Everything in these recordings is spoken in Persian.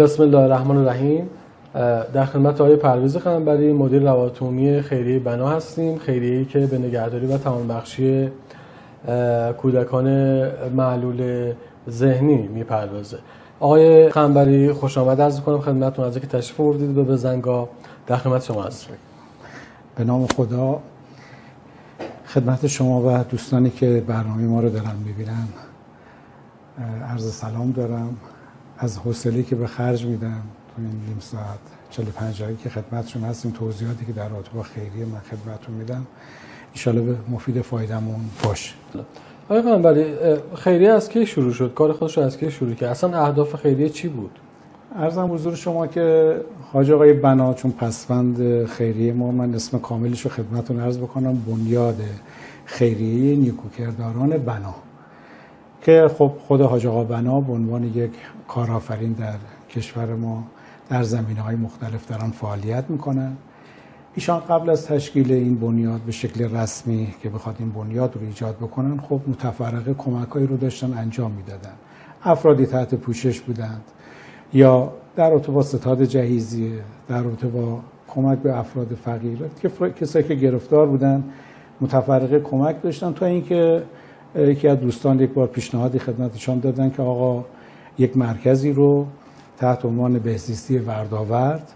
بسم الله الرحمن الرحیم. در خدمت آقای پرویز قنبری، مدیر روابط عمومی خیریه بنا هستیم. خیریه‌ای که به نگهداری و توانبخشی کودکان معلول ذهنی میپردازه. آقای قنبری خوش آمد عرض می‌کنم خدمتتون. از اینکه تشریف آوردید به بزنگاه، در خدمت شما هستیم. به نام خدا، خدمت شما و دوستانی که برنامه ما رو دارن می‌بینن عرض سلام دارم. از حوصله‌ای که به خرج میدن تو این نیم ساعت 45 دقیقه که خدمتشون هستیم، توضیحاتی که در رابطه با خیریه من خدمتتون میدم ان شاءالله به مفید فایدهمون باشه. آقای قنبری، خیریه از کی شروع شد؟ کار خودش رو از کی شروع کرد؟ اصلا اهداف خیریه چی بود؟ عرضم حضور شما که حاج آقای بنا، چون پسوند خیریه ما، من اسم کاملش رو خدمتتون عرض بکنم، بنیاد خیریه نیکوکرداران بنا، که خب خود حاج آقا بنا به عنوان یک کارآفرین در کشور ما در زمینه‌های مختلف دارن فعالیت میکنن. ایشان قبل از تشکیل این بنیاد به شکل رسمی که بخواد این بنیاد رو ایجاد بکنن، خب متفرقه کمک‌هایی رو داشتن انجام میدادن. افرادی تحت پوشش بودند یا در رابطه با ستاد جهیزیه، در رابطه با کمک به افراد فقیر، کسایی که گرفتار بودن متفرقه کمک داشتن، تا اینکه یکی از دوستان یک بار پیشنهادی خدمتشان دادن که آقا یک مرکزی رو تحت عنوان بهزیستی وردآورد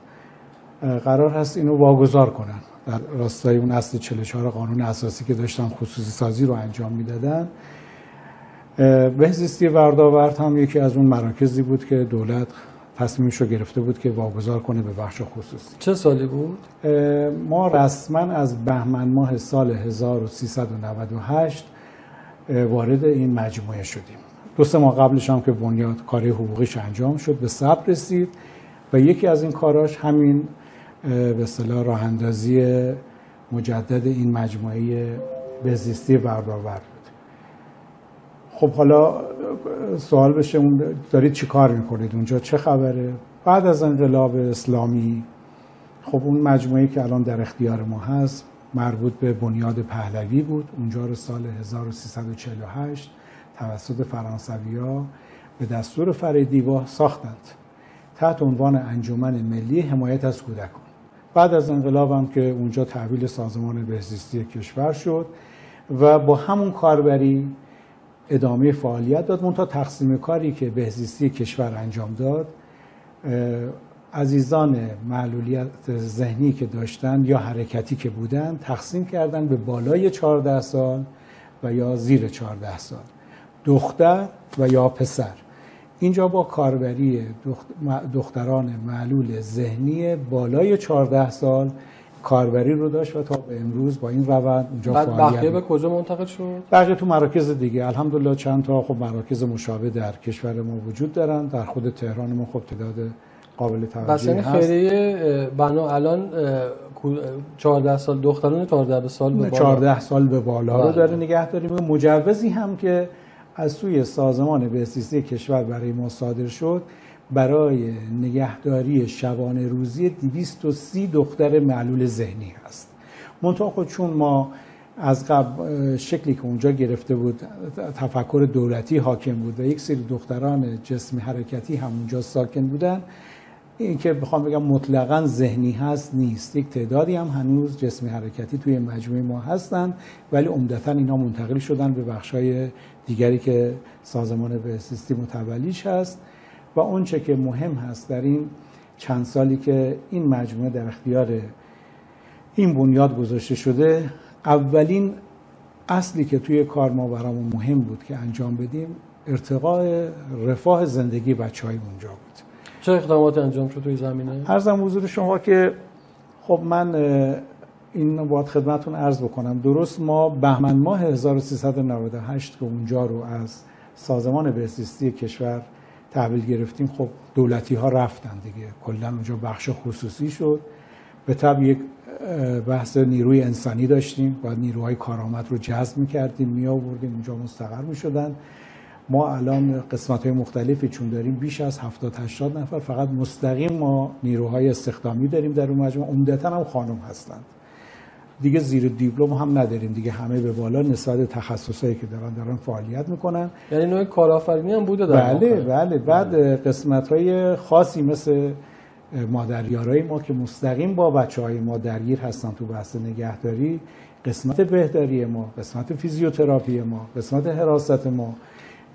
قرار هست اینو واگذار کنن در راستای اون اصل 44 قانون اساسی که داشتن خصوصی سازی رو انجام میدادن. بهزیستی وردآورد هم یکی از اون مراکزی بود که دولت تصمیمش رو گرفته بود که واگذار کنه به بخش خصوصی. چه سالی بود؟ ما رسما از بهمن ماه سال 1398 وارد این مجموعه شدیم. 2-3 ماه قبلش هم که بنیاد کار حقوقیش انجام شد، به ثبت رسید و یکی از این کاراش همین به اصطلاح راه اندازی مجدد این مجموعه بهزیستی وردآورد بود. خب حالا سوال بشه دارید چی کار میکنید اونجا، چه خبره؟ بعد از انقلاب اسلامی خب اون مجموعه که الان در اختیار ما هست مربوط به بنیاد پهلوی بود. اونجا رو سال 1348 توسط فرانسوی‌ها به دستور فریدیواه ساختند تحت عنوان انجمن ملی حمایت از کودکان. بعد از انقلاب هم که اونجا تحویل سازمان بهزیستی کشور شد و با همون کاربری ادامه فعالیت داد. منتها تقسیم کاری که بهزیستی کشور انجام داد، عزیزان معلولیت ذهنی که داشتن یا حرکتی که بودن تقسیم کردن به بالای 14 سال و یا زیر 14 سال، دختر و یا پسر. اینجا با کاربری دختران معلول ذهنی بالای 14 سال کاربری رو داشت و تا به امروز با این روند اونجا فعالیت. بقیه به کجا منتقل شد؟ بقیه تو مراکز دیگه. الحمدلله چند تا خب مراکز مشابه در کشور ما وجود دارن. در خود تهران ما خب تعداد قابل توجهی هست. خیریه بنا الان 14 سال دختران 14 سال به بالا 14 سال به بالا رو داره نگهداری می‌کنه. مجوزی هم که از سوی سازمان بهزیستی کشور برای ما صادر شد برای نگهداری شبانه روزی 230 دختر معلول ذهنی هست. منتها خود چون ما از قبل شکلی که اونجا گرفته بود تفکر دولتی حاکم بود و یک سری دختران جسمی حرکتی هم اونجا ساکن بودن، این که بخوام بگم مطلقاً ذهنی هست نیست. یک تعدادی هم هنوز جسمی حرکتی توی مجموعه ما هستن، ولی عمدتاً اینا منتقل شدن به بخشای دیگری که سازمان بهزیستی متولیش هست. و اونچه که مهم هست در این چند سالی که این مجموعه در اختیار این بنیاد گذاشته شده، اولین اصلی که توی کار ما برامون مهم بود که انجام بدیم ارتقاء رفاه زندگی بچه‌های اونجا بود. چه اقداماتی انجام شد توی زمینه؟ عرضم حضور شما که خب من این باید خدمتتون عرض بکنم. درست ما بهمن ماه 1398 که اونجا رو از سازمان بهزیستی کشور تحویل گرفتیم، خب دولتی ها رفتن دیگه، کلا اونجا بخش خصوصی شد. به طبع یک بحث نیروی انسانی داشتیم، باید نیروهای کارآمد رو جذب می‌کردیم، می‌آوردیم اونجا مستقر می‌شدن. ما الان قسمت‌های مختلفی چون داریم، بیش از 70-80 نفر فقط مستقیم ما نیروهای استخدامی داریم در اون مجموعه، عمدتاً هم خانم هستند. دیگه زیر دیپلم هم نداریم دیگه، همه به بالا نسبت تخصصایی که دارن فعالیت میکنن. یعنی نوع کارآفرینی هم بوده در بله. بعد قسمت‌های خاصی مثل مادریارای ما که مستقیم با بچه‌های ما درگیر هستن تو بحث نگهداری، قسمت بهداری ما، قسمت فیزیوتراپی ما، قسمت حراست ما،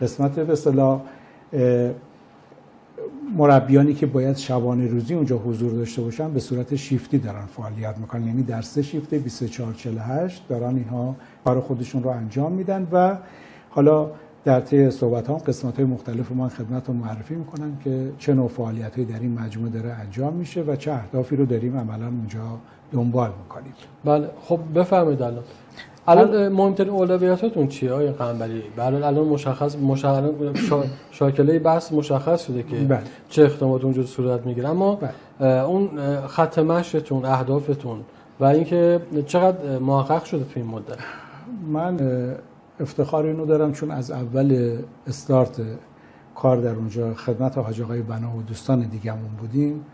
قسمت به اصطلاح مربیانی که باید شبانه روزی اونجا حضور داشته باشن به صورت شیفتی دارن فعالیت میکنن، یعنی در 3 شیفت 24/48 دارن اینها کار خودشون رو انجام میدن. و حالا در طی صحبت‌ها قسمت‌های مختلف من خدمتتون معرفی میکنم که چه نوع فعالیت‌هایی در این مجموعه داره انجام میشه و چه اهدافی رو داریم عملاً اونجا دنبال میکنیم. بله خب بفرمایید. الان مهمترین اولویتاتون چیه آقای قنبری؟ الان مشخص شاکله بحث مشخص شده که بله. چه اقدامات اونجا صورت میگیره، اما اون خط مشیتون، اهدافتون و اینکه چقدر محقق شده تو این مدت؟ من افتخار اینو دارم چون از اول استارت کار در اونجا خدمت حاج آقای بنا و دوستان دیگه‌مون بودیم.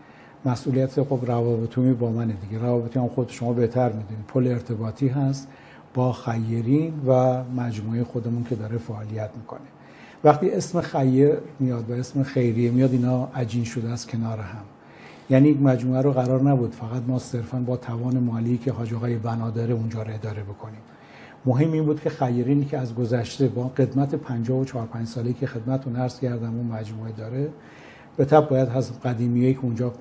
مسئولیت خب روابط عمومی با منه دیگه. روابط هم خود شما بهتر میدونید، پل ارتباطی هست با خیرین و مجموعه خودمون که داره فعالیت میکنه. وقتی اسم خیر میاد و اسم خیریه میاد، اینا عجین شده است کنار هم. یعنی یک مجموعه رو قرار نبود فقط ما صرفا با توان مالی که حاج آقای بنا داره اونجا رو اداره بکنیم. مهم این بود که خیرینی که از گذشته با خدمت 54-5 سالی که خدمتتون عرض کردم اون مجموعه داره، به طب باید از قدیمیایی که اونجا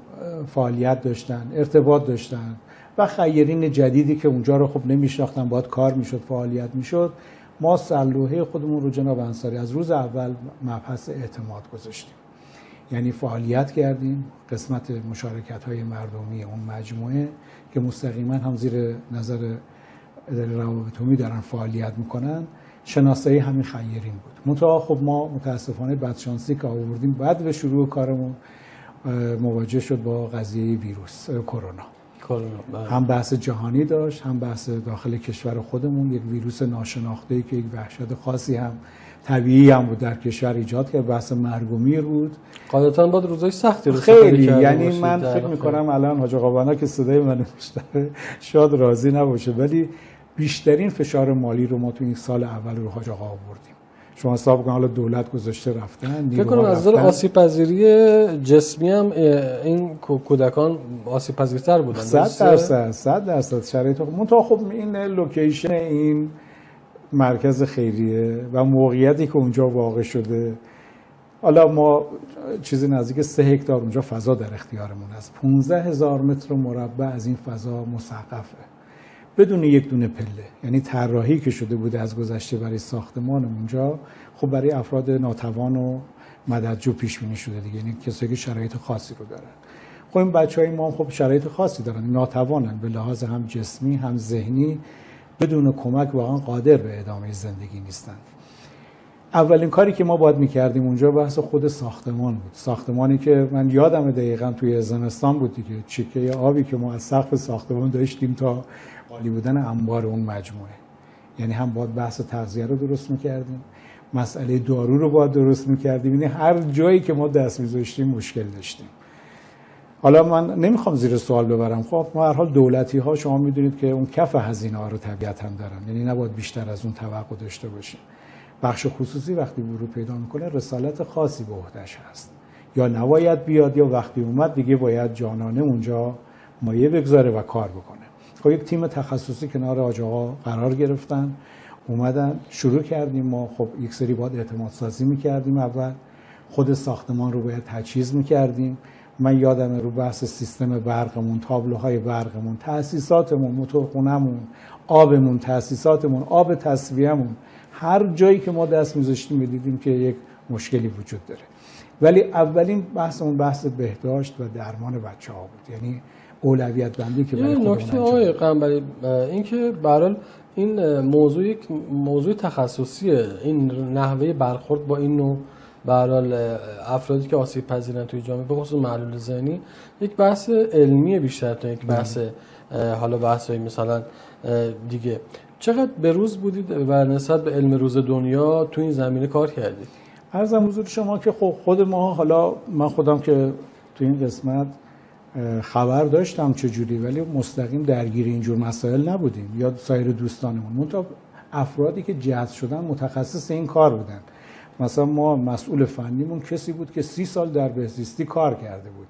فعالیت داشتن، ارتباط داشتن و خیرین جدیدی که اونجا رو خب نمیشناختن، باید کار میشد، فعالیت میشد. ما سرلوحه خودمون رو جناب انصاری از روز اول مبحث اعتماد گذاشتیم. یعنی فعالیت کردیم، قسمت مشارکت‌های مردمی اون مجموعه که مستقیما هم زیر نظر روابط عمومی دارن فعالیت میکنن، شناسایی همین خیرین بود. منتها خب ما متاسفانه بدشانسی که آوردیم بعد به شروع کارمون مواجه شد با قضیه ویروس کرونا. هم بحث جهانی داشت، هم بحث داخل کشور خودمون، یک ویروس ناشناخته‌ای که یک وحشت خاصی هم طبیعی هم بود در کشور ایجاد کرد، بحث مرگ و میر بود. قاعدتاً بعد روزای سختی رو خیلی، یعنی من فکر می‌کنم الان حاج آقا بنا که صدای من میشنوه شاید راضی نباشه، ولی بیشترین فشار مالی رو ما تو این سال اول رو حاج آقا آوردیم. شما حساب کن حالا دولت گذاشته رفتن، فکر کنم از نظر آسیب پذیری جسمی هم این کودکان آسیب پذیرتر بودن. 100% شرایط. منتها خب این لوکیشن این مرکز خیریه و موقعیتی که اونجا واقع شده، حالا ما چیزی نزدیک 3 هکتار اونجا فضا در اختیارمون هست. 15,000 متر مربع از این فضا مسقفه بدون یک دونه پله. یعنی طراحی که شده بوده از گذشته برای ساختمان اونجا، خب برای افراد ناتوان و مددجو پیش بینی شده دیگه، یعنی کسایی که شرایط خاصی رو دارن. خب این بچهای ما هم خب شرایط خاصی دارن، ناتوانن به لحاظ هم جسمی هم ذهنی، بدون کمک واقعا قادر به ادامه زندگی نیستن. اولین کاری که ما باید میکردیم اونجا بحث خود ساختمان بود. ساختمانی که من یادم دقیقاً توی زمستان بود دیگه، چکه آبی که ما از سقف ساختمان داشتیم تا خالی بودن انبار اون مجموعه. یعنی هم باید بحث تغذیه رو درست میکردیم، مسئله دارو رو باید درست میکردیم، یعنی هر جایی که ما دست میذاشتیم مشکل داشتیم. حالا من نمیخوام زیر سوال ببرم، خب ما هر حال دولتی ها شما میدونید که اون کف هزینه ها رو طبیعتاً دارن، یعنی نباید بیشتر از اون توقع داشته باشیم. بخش خصوصی وقتی ورود پیدا میکنه رسالت خاصی به عهده‌اش هست، یا نباید بیاد یا وقتی اومد دیگه باید جانانه اونجا مایه بگذاره و کار بکنه. خب یک تیم تخصصی کنار حاج آقا قرار گرفتن، اومدن شروع کردیم. ما خب یک سری باید اعتماد سازی میکردیم، اول خود ساختمان رو باید تجهیز میکردیم. من یادم رو بحث سیستم برقمون، تابلوهای برقمون، تأسیساتمون، موتورخونه‌مون، آبمون، تأسیساتمون، آب تصفیه‌مون، هر جایی که ما دست می‌ذاشتیم می‌دیدیم که یک مشکلی وجود داره. ولی اولین بحثمون بحث بهداشت و درمان بچه‌ها بود، یعنی اولویت بندی که برای خودمون نکته آقای قنبری این که به هر حال این موضوع یک موضوع تخصصیه، این نحوه برخورد با این نوع به هر حال افرادی که آسیب پذیرن توی جامعه به خصوص معلول ذهنی یک بحث علمی بیشتر تا یک بحث حالا بحثای مثلا دیگه. چقدر به روز بودید و نسبت به علم روز دنیا تو این زمینه کار کردید؟ عرضم حضور شما که خب خود ما، حالا من خودم که تو این قسمت خبر داشتم چجوری، ولی مستقیم درگیر اینجور مسائل نبودیم یا سایر دوستانمون. منتها افرادی که جذب شدن متخصص این کار بودن. مثلا ما مسئول فنیمون کسی بود که 30 سال در بهزیستی کار کرده بود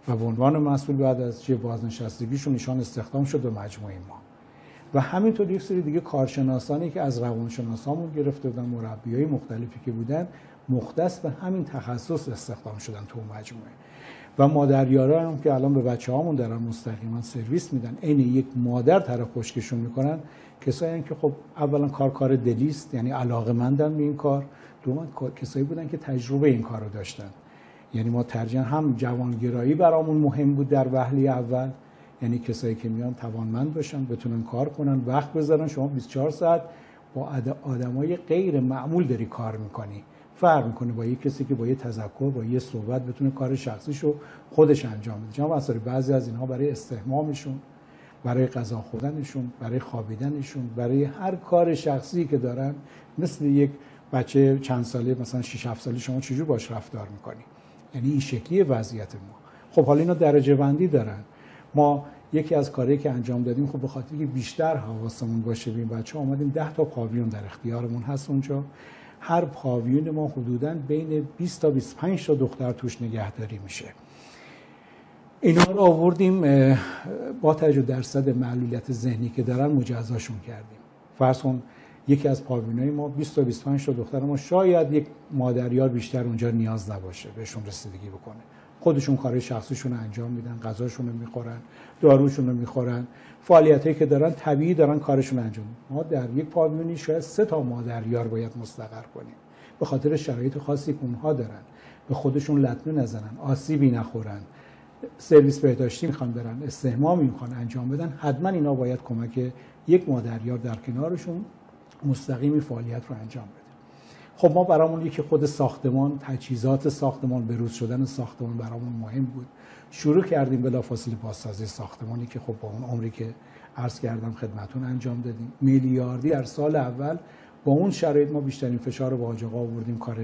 و به عنوان مسئول بعد از بازنشستگیشون ایشان استخدام شد به مجموعه ما. و همینطور یک سری دیگه کارشناسانی که از روانشناسامون گرفته بودن، مربیای مختلفی که بودن مختص به همین تخصص استخدام شدن تو مجموعه. و مادریارا هم که الان به بچه‌هامون دارن مستقیما سرویس میدن، عین یک مادر طرف خشکشون میکنن. کسایی که خب اولا کار دلیست، یعنی علاقه‌مندن به این کار. دوما کسایی بودن که تجربه این کارو داشتن. یعنی ما ترجیحاً هم جوانگرایی برامون مهم بود در وهله اول، یعنی کسایی که میان توانمند باشن، بتونن کار کنن، وقت بذارن. شما 24 ساعت با آدمای غیر معمول داری کار میکنی. فرق میکنه با یک کسی که با یه تذکر، با یه صحبت بتونه کار شخصیشو خودش انجام بده. جناب انصاری بعضی از اینها برای استحمامشون، برای غذا خوردنشون، برای خوابیدنشون، برای هر کار شخصی که دارن، مثل یک بچه چند ساله مثلا 6 7 ساله شما چجور باش رفتار میکنی. یعنی این شکلی وضعیت ما. خب حالا اینا درجه بندی دارن. ما یکی از کارهایی که انجام دادیم، خب به خاطر که بیشتر حواسمون باشه به این بچه‌ها، اومدیم 10 تا پاویون در اختیارمون هست اونجا. هر پاویون ما حدوداً بین 20 تا 25 تا دختر توش نگهداری میشه. اینا رو آوردیم با توجه درصد معلولیت ذهنی که دارن مجازاشون کردیم. فرض کن یکی از پاویونای ما 20 تا 25 تا دختر ما، شاید یک مادریار بیشتر اونجا نیاز نباشه بهشون رسیدگی بکنه. خودشون کارهای شخصیشون رو انجام میدن، غذاشون رو میخورن، داروشون رو میخورن، فعالیتایی که دارن طبیعی دارن کارشون انجام میدن. ما در یک پاویونی شاید 3 تا مادریار باید مستقر کنیم به خاطر شرایط خاصی که اونها دارن. به خودشون لطمه نزنن، آسیبی نخورن، سرویس بهداشتی میخوان برن، استحمامی میخوان انجام بدن، حتما اینا باید کمک یک مادریار در کنارشون مستقیمی فعالیت رو انجام بده. خب ما برامون یکی خود ساختمان، تجهیزات ساختمان، بروز شدن ساختمان برامون مهم بود. شروع کردیم بلافاصله بازسازی ساختمانی که خب با اون عمری که عرض کردم خدمتون انجام دادیم. میلیاردی در سال اول با اون شرایط ما بیشترین فشار رو با حاج آقا آوردیم، کار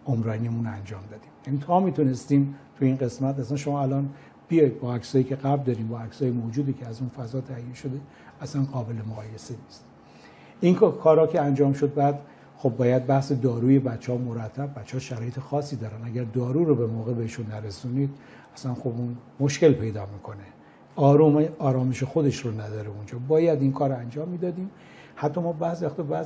عمرانیمون انجام دادیم. یعنی تا میتونستیم تو این قسمت، اصلا شما الان بیاید با عکسایی که قبل داریم با عکسای موجودی که از اون فضا تهیه شده اصلا قابل مقایسه نیست. این کارا که انجام شد، بعد خب باید بحث داروی بچه‌ها مرتب، بچه‌ها شرایط خاصی دارن، اگر دارو رو به موقع بهشون نرسونید اصلا خب اون مشکل پیدا میکنه، آرامش خودش رو نداره اونجا. باید این کار انجام میدادیم. حتی ما بعضی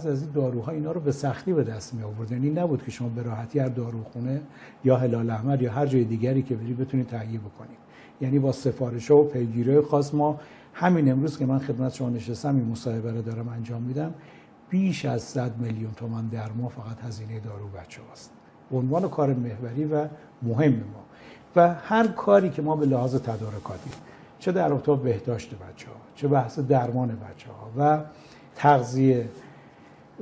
از این داروها اینا رو به سختی به دست می آوردن. این نبود که شما به راحتی هر داروخونه یا هلال احمر یا هر جای دیگری که بری بتونید تهیه بکنید. یعنی با سفارش‌ها و پیگیری‌های خاص ما همین امروز که من خدمت شما نشستم این مصاحبه رو دارم انجام میدم، بیش از 100 میلیون تومان در ماه فقط هزینه دارو بچه‌هاست. به عنوان کار محوری و مهم ما و هر کاری که ما به لحاظ تدارکاتی، چه در اتاق بهداشت بچه‌ها، چه بحث درمان بچه‌ها و تغذیه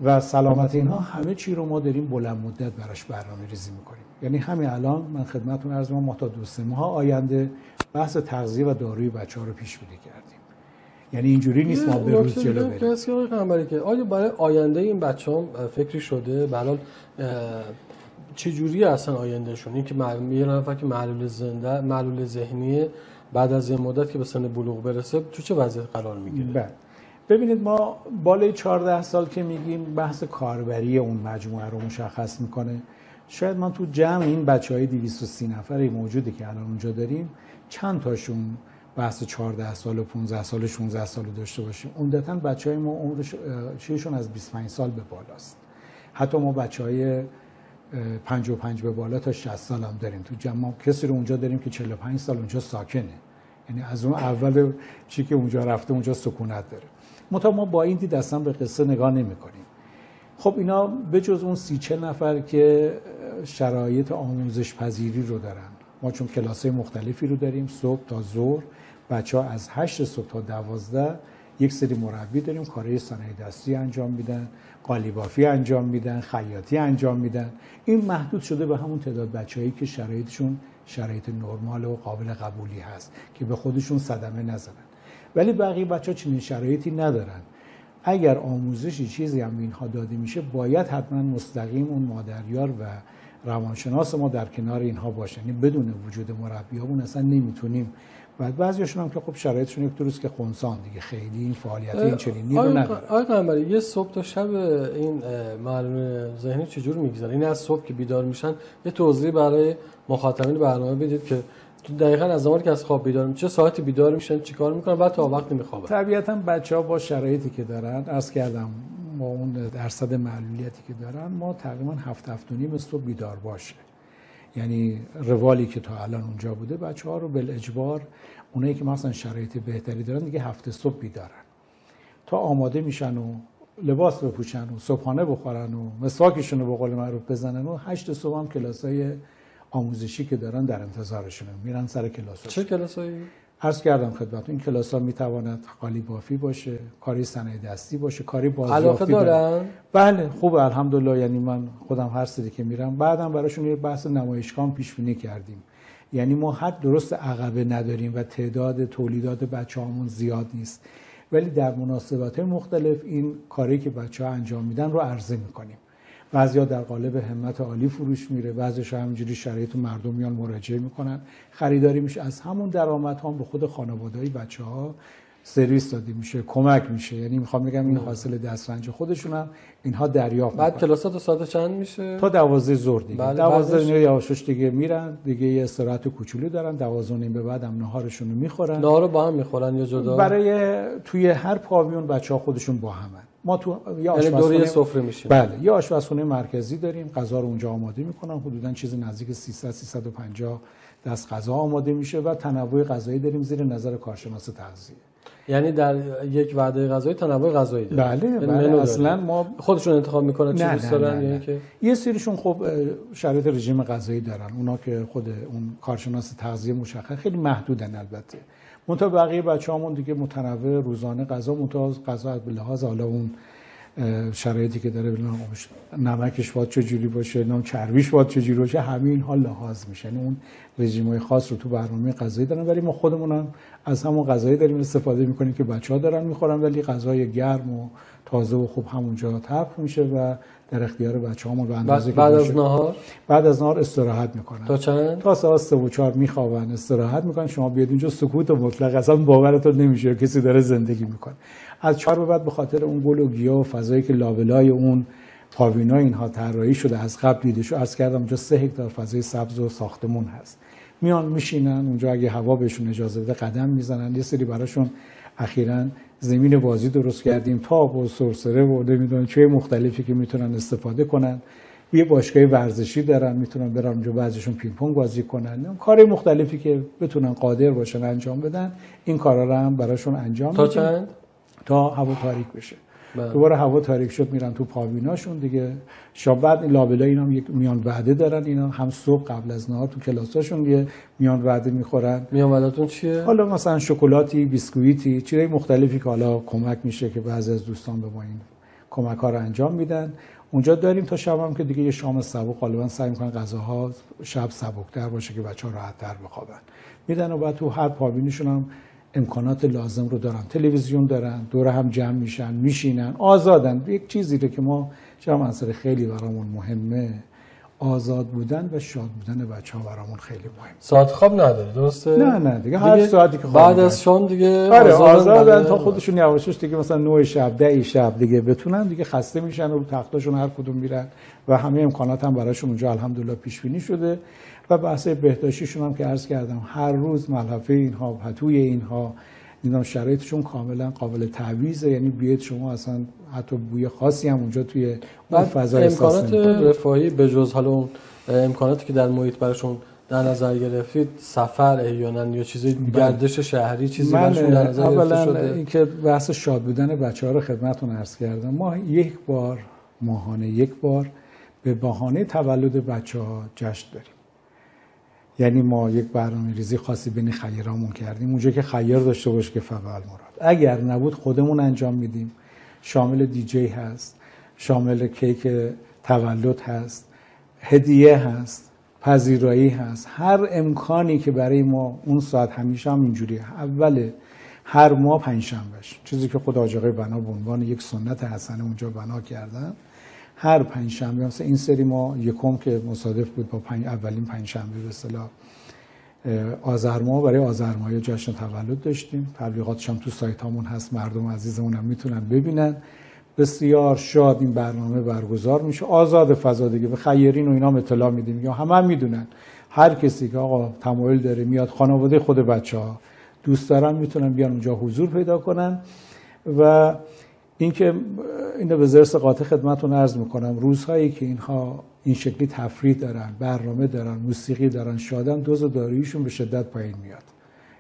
و سلامت، اینها همه چی رو ما داریم بلند مدت براش برنامه‌ریزی می‌کنیم. یعنی همین الان من خدمتتون عرض می‌کنم ما تا 2-3 ماه آینده بحث تغذیه و داروی بچه‌ها رو پیش بینی کردیم. یعنی اینجوری نیست ما به روز جلو بریم. که آیا برای آینده این بچه‌ها فکری شده؟ برای چه جوری اصلا آیندهشون؟ این که یه نفر که معلول ذهنی بعد از یه مدت که به سن بلوغ برسه تو چه وضعیت قرار میگیره؟ بله. ببینید ما بالای 14 سال که میگیم بحث کاربری اون مجموعه رو مشخص میکنه. شاید من تو جمع این بچهای 230 نفری موجوده که الان اونجا داریم چند تاشون بحث 14 سال و 15 سال و 16 سال داشته باشیم. عمدتاً بچهای ما عمرشون از 25 سال به بالاست. حتی ما بچهای 55 به بالا تا 60 سال هم داریم. تو جمع کسی رو اونجا داریم که 45 سال اونجا ساکنه. یعنی از اون اول چی که اونجا رفته اونجا سکونت داره. ما با این دید اصلا به قصه نگاه نمی کنیم. خب اینا به جز اون 30-40 نفر که شرایط آموزش پذیری رو دارن، ما چون کلاس‌های مختلفی رو داریم، صبح تا ظهر بچه‌ها از 8 صبح تا 12 یک سری مربی داریم، کارهای صنایع دستی انجام میدن، قالیبافی انجام میدن، خیاطی انجام میدن. این محدود شده به همون تعداد بچه‌هایی که شرایطشون شرایط نرمال و قابل قبولی هست که به خودشون صدمه نزنن. ولی بقیه بچه‌ها چنین شرایطی ندارن. اگر آموزشی چیزی هم اینها داده میشه باید حتما مستقیم اون مادریار و روانشناس ما در کنار اینها باشه. یعنی بدون وجود مربیامون اصلا نمیتونیم بعد بعضیاشون هم که خب شرایطشون یک روز که خنثان دیگه خیلی این فعالیت این چنینی رو نداره. آقای قنبری یه صبح تا شب این معلول ذهنی چجور میگذره؟ این از صبح که بیدار میشن یه توضیح برای مخاطبین برنامه بدید که دقیقاً از زمانی که از خواب بیدار میشن چه ساعتی بیدار میشن چیکار میکنن بعد تا وقتی میخوابن؟ طبیعتاً بچه‌ها با شرایطی که دارن، عرض کردم با اون درصد معلولیتی که دارن ما تقریباً 7-7.5 صبح بیدار باشه. یعنی روالی که تا الان اونجا بوده بچه‌ها رو بالاجبار اونایی که مثلا شرایط بهتری دارن دیگه 7 صبح بیدارن تا آماده میشن و لباس بپوشن و صبحانه بخورن و مسواکشون رو به قول معروف بزنن و 8 صبح هم کلاسای آموزشی که دارن در انتظارشونه میرن سر کلاس‌ها. چه کلاسایی؟ عرض کردم خدمتتون این کلاس‌ها میتواند قالی بافی باشه، کاری صنایع دستی باشه، کاری بازیافتی علاقه دارن؟ بله خوبه الحمدلله. یعنی من خودم هر سری که میرم بعدم براشون یه بحث نمایشگاه پیش بینی کردیم. یعنی ما حد درست عقبه نداریم و تعداد تولیدات بچه‌هامون زیاد نیست، ولی در مناسبات مختلف این کاری که بچه‌ها انجام میدن رو عرضه میکنیم. بعضیا در قالب همت عالی فروش میره، بعضیش همینجوری شرایط مردم میان مراجعه میکنن، خریداری میشه، از همون درآمدها به خود خانواده‌های بچه‌ها سرویس داده میشه، کمک میشه. یعنی میخوام بگم این حاصل دسترنج خودشون هم اینها دریافت بعد کلاسات تا ساعت چند میشه؟ تا 12 ظهر دیگه. بله 12 یواشش دیگه میرن دیگه، یه استراحت کوچولو دارن، 12 به بعد هم ناهارشون رو میخورن. ناهار رو با هم میخورن یا جدا؟ برای توی هر پاویون بچه‌ها خودشون با همن. ما تو یه آشپزخونه یه سفره میشیم. بله یه آشپزخونه مرکزی داریم، غذا رو اونجا آماده میکنن، حدوداً چیز نزدیک 300-350 دست غذا آماده میشه و تنوع غذایی داریم زیر نظر کارشناس تغذیه. یعنی در یک وعده غذایی تنوع غذایی داره. بله اصلا ما خودشون انتخاب میکنن چی دوست دارن یا اینکه یه سریشون خب شرایط رژیم غذایی دارن، اونا که خود اون کارشناس تغذیه مشخص خیلی محدودن البته. منتها بقیه بچه‌هامون دیگه متنوع روزانه غذا، منتها غذا به لحاظ حالا اون شرایطی که داره، نمکش باید چجوری باشه، نام چربیش باید چجوری باشه، همین ها لحاظ میشه. اون رژیم‌های خاص رو تو برنامه غذایی دارن، ولی ما خودمون هم از همون غذایی داریم استفاده میکنیم که بچه‌ها دارن میخورن، ولی غذای گرم و تازه و خوب همونجا طبخ میشه و در اختیار بچه‌هامون به اندازه که بعد از نهار استراحت میکنن. تا چند؟ تا ساعت 3 و 4 میخوابن، استراحت میکنن. شما بیاد اینجا سکوت مطلق، اصلا باورتون نمیشه کسی داره زندگی میکنه. از 4 به بعد به خاطر اون گل و گیاه و فضایی که لابلای اون پاوینا اینها طراحی شده از قبل دیده شو، عرض کردم اونجا 3 هکتار فضای سبز و ساختمون هست. میان میشینن اونجا، اگه هوا بهشون اجازه بده قدم میزنن. یه سری براشون اخیراً زمین بازی درست کردیم، تاب و سرسره و نمیدونم چه مختلفی که میتونن استفاده کنن. یه باشگاه ورزشی دارن، میتونن برن اونجا بعضیشون پینگ پونگ بازی کنن. کارهای مختلفی که بتونن قادر باشن انجام بدن، این کارا رو هم براشون انجام میدن. تا چند؟ تا هوا تاریک بشه. دوباره هوا تاریک شد میرن تو پاویناشون دیگه. شب بعد لابلای اینا هم یک میان وعده دارن، اینا هم صبح قبل از نهار تو کلاساشون یه میان وعده میخورن. میان وعده‌تون چیه؟ حالا مثلا شکلاتی، بیسکویتی، چیزای مختلفی که حالا کمک میشه که بعضی از دوستان به ما این کمک‌ها رو انجام میدن. اونجا داریم تا شب هم که دیگه یه شام سبک، غالبا سعی میکنن غذاها شب سبک‌تر باشه که بچه‌ها راحت‌تر بخوابن. میدن و بعد تو هر پاوینشون هم امکانات لازم رو دارن، تلویزیون دارن، دور هم جمع میشن، میشینن، آزادن. یک چیزی که ما جمع عنصر خیلی برامون مهمه، آزاد بودن و شاد بودن بچه‌ها برامون خیلی مهمه. ساعت خواب نداره درسته؟ نه دیگه هر ساعتی که بعد از شام دیگه آزادن تا خودشون یواشش دیگه مثلا 9 شب 10 شب دیگه بتونن دیگه خسته میشن و رو تختاشون هر کدوم میرن و همه امکانات هم براشون اونجا الحمدلله پیش بینی شده. و بحث بهداشتیشون هم که عرض کردم هر روز ملحفه اینها، پتوی اینها، اینا شرایطشون کاملا قابل تعویضه. یعنی بیاید شما اصلا حتی بوی خاصی هم اونجا توی اون فضا احساس نمی‌کنید. امکانات رفاهی به جز حالا اون امکاناتی که در محیط براشون در نظر گرفتید، سفر احیانا یا چیزی گردش شهری چیزی براشون در نظر گرفته شده؟ اینکه بحث شاد بودن بچه‌ها رو خدمتتون عرض کردم. ما یک بار ماهانه یک بار به بهانه تولد بچه‌ها جشن داریم. یعنی ما یک برنامه‌ریزی خاصی بین خیرامون کردیم، اونجا که خیر داشته باشه که فقط مراد. اگر نبود خودمون انجام میدیم. شامل دیجی هست، شامل کیک تولد هست، هدیه هست، پذیرایی هست. هر امکانی که برای ما اون ساعت همیشه هم اینجوریه. اول هر ماه پنجشنبهش، چیزی که خود حاج آقای بنا به عنوان یک سنت حسنه اونجا بنا کردن، هر پنجشنبه مثلا این سری ما یکم که مصادف بود با اولین پنجشنبه به اصطلاح آذر ماه برای آذر ماه جشن تولد داشتیم. تبلیغاتش هم تو سایتامون هست، مردم عزیزمون هم میتونن ببینن. بسیار شاد این برنامه برگزار میشه، آزاد فضا دیگه، به خیرین و اینا اطلاع میدیم یا همه میدونن. هر کسی که آقا تمایل داره میاد، خانواده خود بچه‌ها دوست دارن میتونن بیان اونجا حضور پیدا کنن. و اینکه اینو به ذرس قاطع خدمتتون عرض میکنم، روزهایی که اینها این شکلی تفریح دارن، برنامه دارن، موسیقی دارن، شادن، دوز داروییشون به شدت پایین میاد.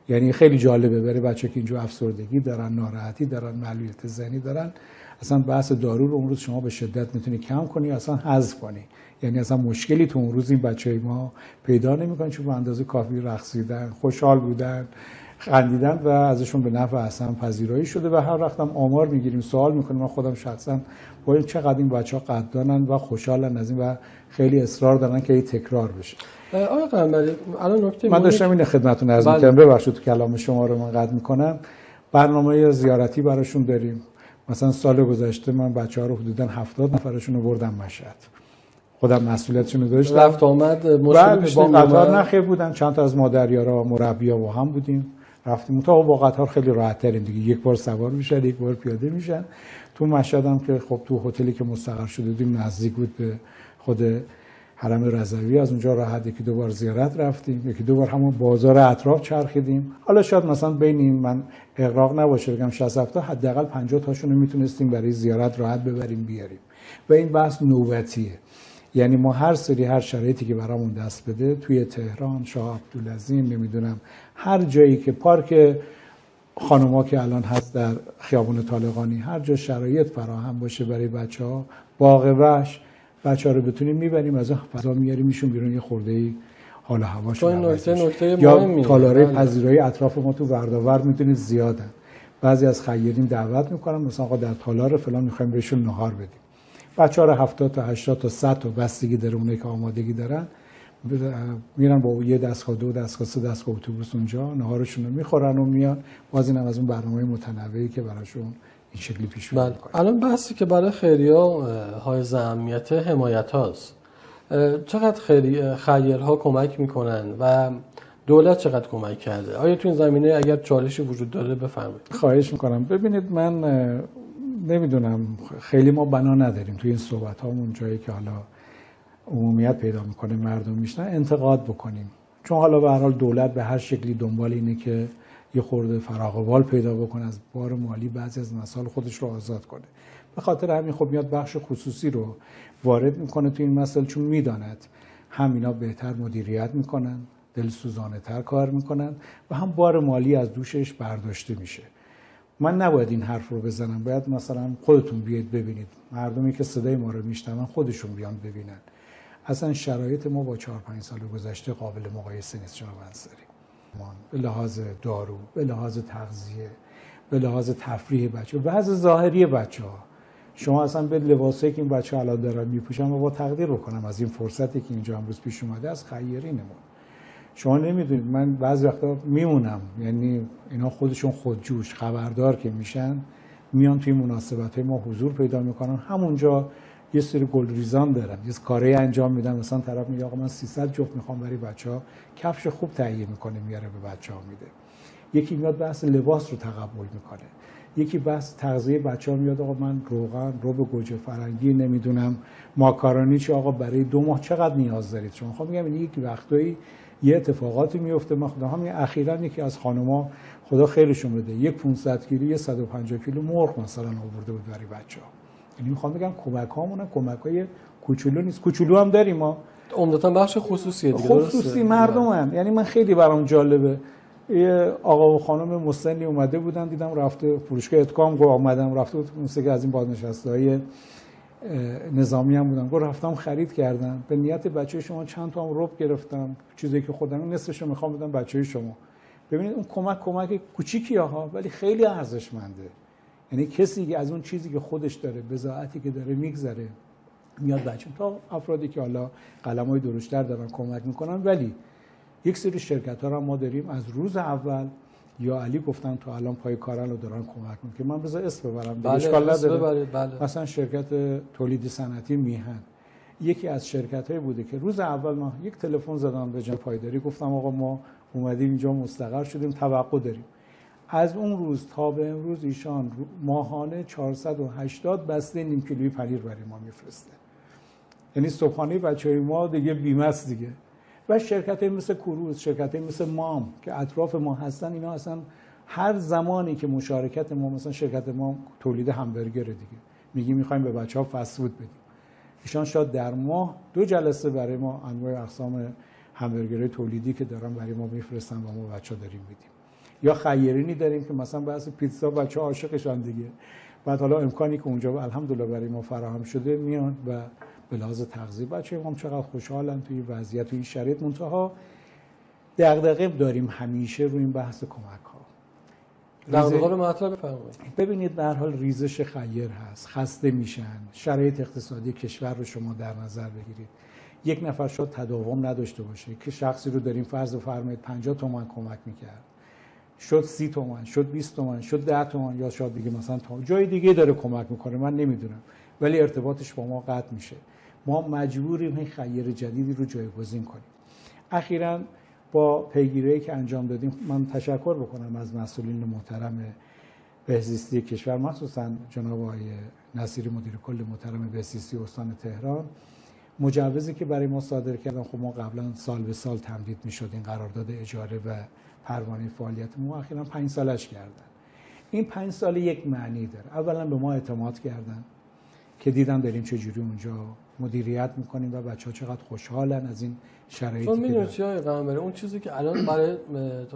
یعنی خیلی جالبه برای بچه که اینجا افسردگی دارن، ناراحتی دارن، معلولیت ذهنی دارن، اصلا بحث دارو رو اون روز شما به شدت میتونی کم کنی، اصلا حذف کنی. یعنی اصلا مشکلی تو اون روز این بچهای ما پیدا نمیکنن، چون به اندازه کافی رقصیدن، خوشحال بودن، خندیدن و ازشون به نفع اصلا پذیرایی شده. و هر وقتم آمار میگیریم، سوال میکنیم، من خودم شخصا با چقدر این بچه‌ها قدردانن و خوشحالن از این و خیلی اصرار دارن که این تکرار بشه. آقای قنبری، الان نکته من داشتم این خدمتتون عرض می‌کردم، ببخشید تو کلام شما رو من قطع میکنم. برنامه زیارتی براشون داریم. مثلا سال گذشته من بچه‌ها رو حدوداً 70 نفرشون رو بردم مشهد. خودم مسئولیتشون رو داشتم. رفت آمد مشکل پیش با قطار نخیر بودن، چند تا از مادریارا مربی‌ها با هم بودیم. رفتیم تا با قطار خیلی راحت ترین دیگه، یک بار سوار میشن، یک بار پیاده میشن. تو مشهد هم که خب تو هتلی که مستقر شده بودیم نزدیک بود به خود حرم رضوی، از اونجا راحت یکی دو بار زیارت رفتیم، یکی دو بار همون بازار اطراف چرخیدیم. حالا شاید مثلا بین این من اغراق نباشه بگم 60 تا حداقل 50 تاشون رو میتونستیم برای زیارت راحت ببریم بیاریم. و این بحث نوبتیه، یعنی ما هر سری هر شرایطی که برامون دست بده، توی تهران، شاه عبدالعظیم، نمیدونم هر جایی که پارک خانوما که الان هست در خیابان طالقانی، هر جا شرایط فراهم باشه برای بچه‌ها، باغ وحش، بچه‌ها رو بتونیم میبریم از اون فضا میاریم میشون بیرون، یه خورده‌ای حال و هواشون نکته یا تالارهای پذیرایی اطراف ما تو ورداور میدونید زیادن. بعضی از خیرین دعوت میکنن مثلا آقا در تالار فلان میخوایم بهشون نهار بدیم. بچه‌ها رو 70 تا 80 تا 100 تا بستگی داره اونایی که آمادگی دارن، میرن با یه دستگاه، دو دستگاه، سه دستگاه اتوبوس اونجا نهارشون رو میخورن و میان. باز اینم از اون برنامه متنوعی که براشون این شکلی پیش میاد. الان بحثی که برای خیریا حائز اهمیت حمایت هاست. چقدر خیرها کمک میکنن و دولت چقدر کمک کرده؟ آیا تو این زمینه اگر چالشی وجود داره بفرمایید. خواهش میکنم. ببینید من نمیدونم، خیلی ما بنا نداریم توی این صحبت هامون جایی که حالا عمومیت پیدا میکنه مردم میشنن انتقاد بکنیم، چون حالا به هر حال دولت به هر شکلی دنبال اینه که یه خورده فراغ و بال پیدا بکنه، از بار مالی بعضی از مسائل خودش رو آزاد کنه. به خاطر همین خب میاد بخش خصوصی رو وارد میکنه تو این مسئله، چون میداند هم اینا بهتر مدیریت میکنن، دلسوزانه تر کار میکنن و هم بار مالی از دوشش برداشته میشه. من نباید این حرف رو بزنم، باید مثلا خودتون بیاید ببینید، مردمی که صدای ما رو میشنون خودشون بیان ببینن. اصلا شرایط ما با 4-5 سال گذشته قابل مقایسه نیست جناب انصاری. به لحاظ دارو، به لحاظ تغذیه، به لحاظ تفریح بچه، به لحاظ ظاهری بچه‌ها. شما اصلا به لباسایی که این بچه‌ها الان دارن میپوشن و با تقدیر بکنم از این فرصتی که اینجا امروز پیش اومده از خیرینمون. شما نمیدونید من بعضی وقتا میمونم، یعنی اینا خودشون خودجوش خبردار که میشن میان توی مناسبت‌های ما حضور پیدا میکنن، همونجا یه سری گلریزان دارن، یه کاری انجام میدن. مثلا طرف میگه آقا من 300 جفت میخوام برای بچه‌ها، کفش خوب تهیه میکنه میاره به بچه‌ها میده. یکی میاد بحث لباس رو تقبل میکنه، یکی بحث تغذیه بچه‌ها میاد آقا من روغن، رب گوجه فرنگی، نمیدونم ماکارونی چه آقا برای 2 ماه چقدر نیاز دارید شما. خب میگم این یک وقتایی یه اتفاقاتی میفته. من خدا همین اخیراً یکی از خانم‌ها خدا خیرشون بده یک 500 کیلو یه 150 کیلو مرغ مثلا آورده بود برای بچه‌ها. یعنی میخوام بگم کمک‌هامون کمک‌های کوچولو نیست، کوچولو هم داریم ما، عمدتاً بخش خصوصیه دیگه، خصوصی مردمن. یعنی من خیلی برام جالبه، یه آقا و خانم مسنی اومده بودن، دیدم رفته فروشگاه اتکام، گفت اومدم رفته بود مثل از این بازنشسته‌های نظامی هم بودن، گفت رفتم خرید کردم به نیت بچه شما چند تا هم رب گرفتم، چیزی که خودم نصفش رو میخوام بدم بچه شما. ببینید اون کمک کوچیکیه ها، ولی خیلی ارزشمنده. یعنی کسی که از اون چیزی که خودش داره، بضاعتی که داره میگذره، میاد بچه تا افرادی که حالا قلمای درشتر دارن کمک میکنن. ولی یک سری شرکت‌ها رو ما داریم از روز اول یا علی گفتن تو الان پای کارن رو دارن کمک میکنن که من بذار اسم ببرم، اشکال نداره. مثلا شرکت تولید صنعتی میهن یکی از شرکت‌های بوده که روز اول ما یک تلفن زدم به جناب پایداری، گفتم آقا ما اومدیم اینجا مستقر شدیم، توقع داریم. از اون روز تا به امروز ایشان ماهانه 480 بسته نیم کیلویی پنیر برای ما میفرسته. یعنی صبحانه بچهای ما دیگه بیمه است دیگه. و شرکت‌های مثل کوروش، شرکت‌های مثل مام که اطراف ما هستن، اینا اصلا هر زمانی که مشارکت ما، مثلا شرکت ما تولید همبرگر دیگه، میگیم می‌خوایم به بچه‌ها فست فود بدیم، ایشان شاید در ماه 2 جلسه برای ما انواع اقسام همبرگرهای تولیدی که دارن برای ما میفرستن و ما بچه‌ها داریم میدیم. یا خیرینی داریم که مثلا بحث پیتزا بچه‌ها عاشقشان دیگه، بعد حالا امکانی که اونجا الحمدلله برای ما فراهم شده میان و به لحاظ تغذیه بچه ما چقدر خوشحالن توی وضعیت، توی شرایط. منتها دغدغه داریم همیشه روی این بحث کمک ها. دغدغه رو مطرح بفرمایید. ببینید در حال ریزش خیر هست، خسته میشن، شرایط اقتصادی کشور رو شما در نظر بگیرید. یک نفر شاید تداوم نداشته باشه که شخصی رو داریم فرض فرمایید 50 تومان کمک میکرد، شد 30 تومان، شد 20 تومان، شد 10 تومان، یا شاید دیگه مثلا جای دیگه داره کمک میکنه، من نمیدونم، ولی ارتباطش با ما قطع میشه. ما مجبوریم این خیر جدیدی رو جایگزین کنیم. اخیراً با پیگیری که انجام دادیم، من تشکر بکنم از مسئولین محترم بهزیستی کشور، مخصوصا جناب آقای نصیری مدیر کل محترم بهزیستی استان تهران. مجوزی که برای ما صادر کردن، خب ما قبلا سال به سال تمدید میشد این قرارداد اجاره و پروانه فعالیت ما، اخیراً 5 سالش کردن. این 5 سال یک معنی داره. اولا به ما اعتماد کردن که دیدن داریم چجوری اونجا مدیریت میکنیم و بچه‌ها چقدر خوشحالن از این شرایطی که میدونید چی آقای قمری، اون چیزی که الان برای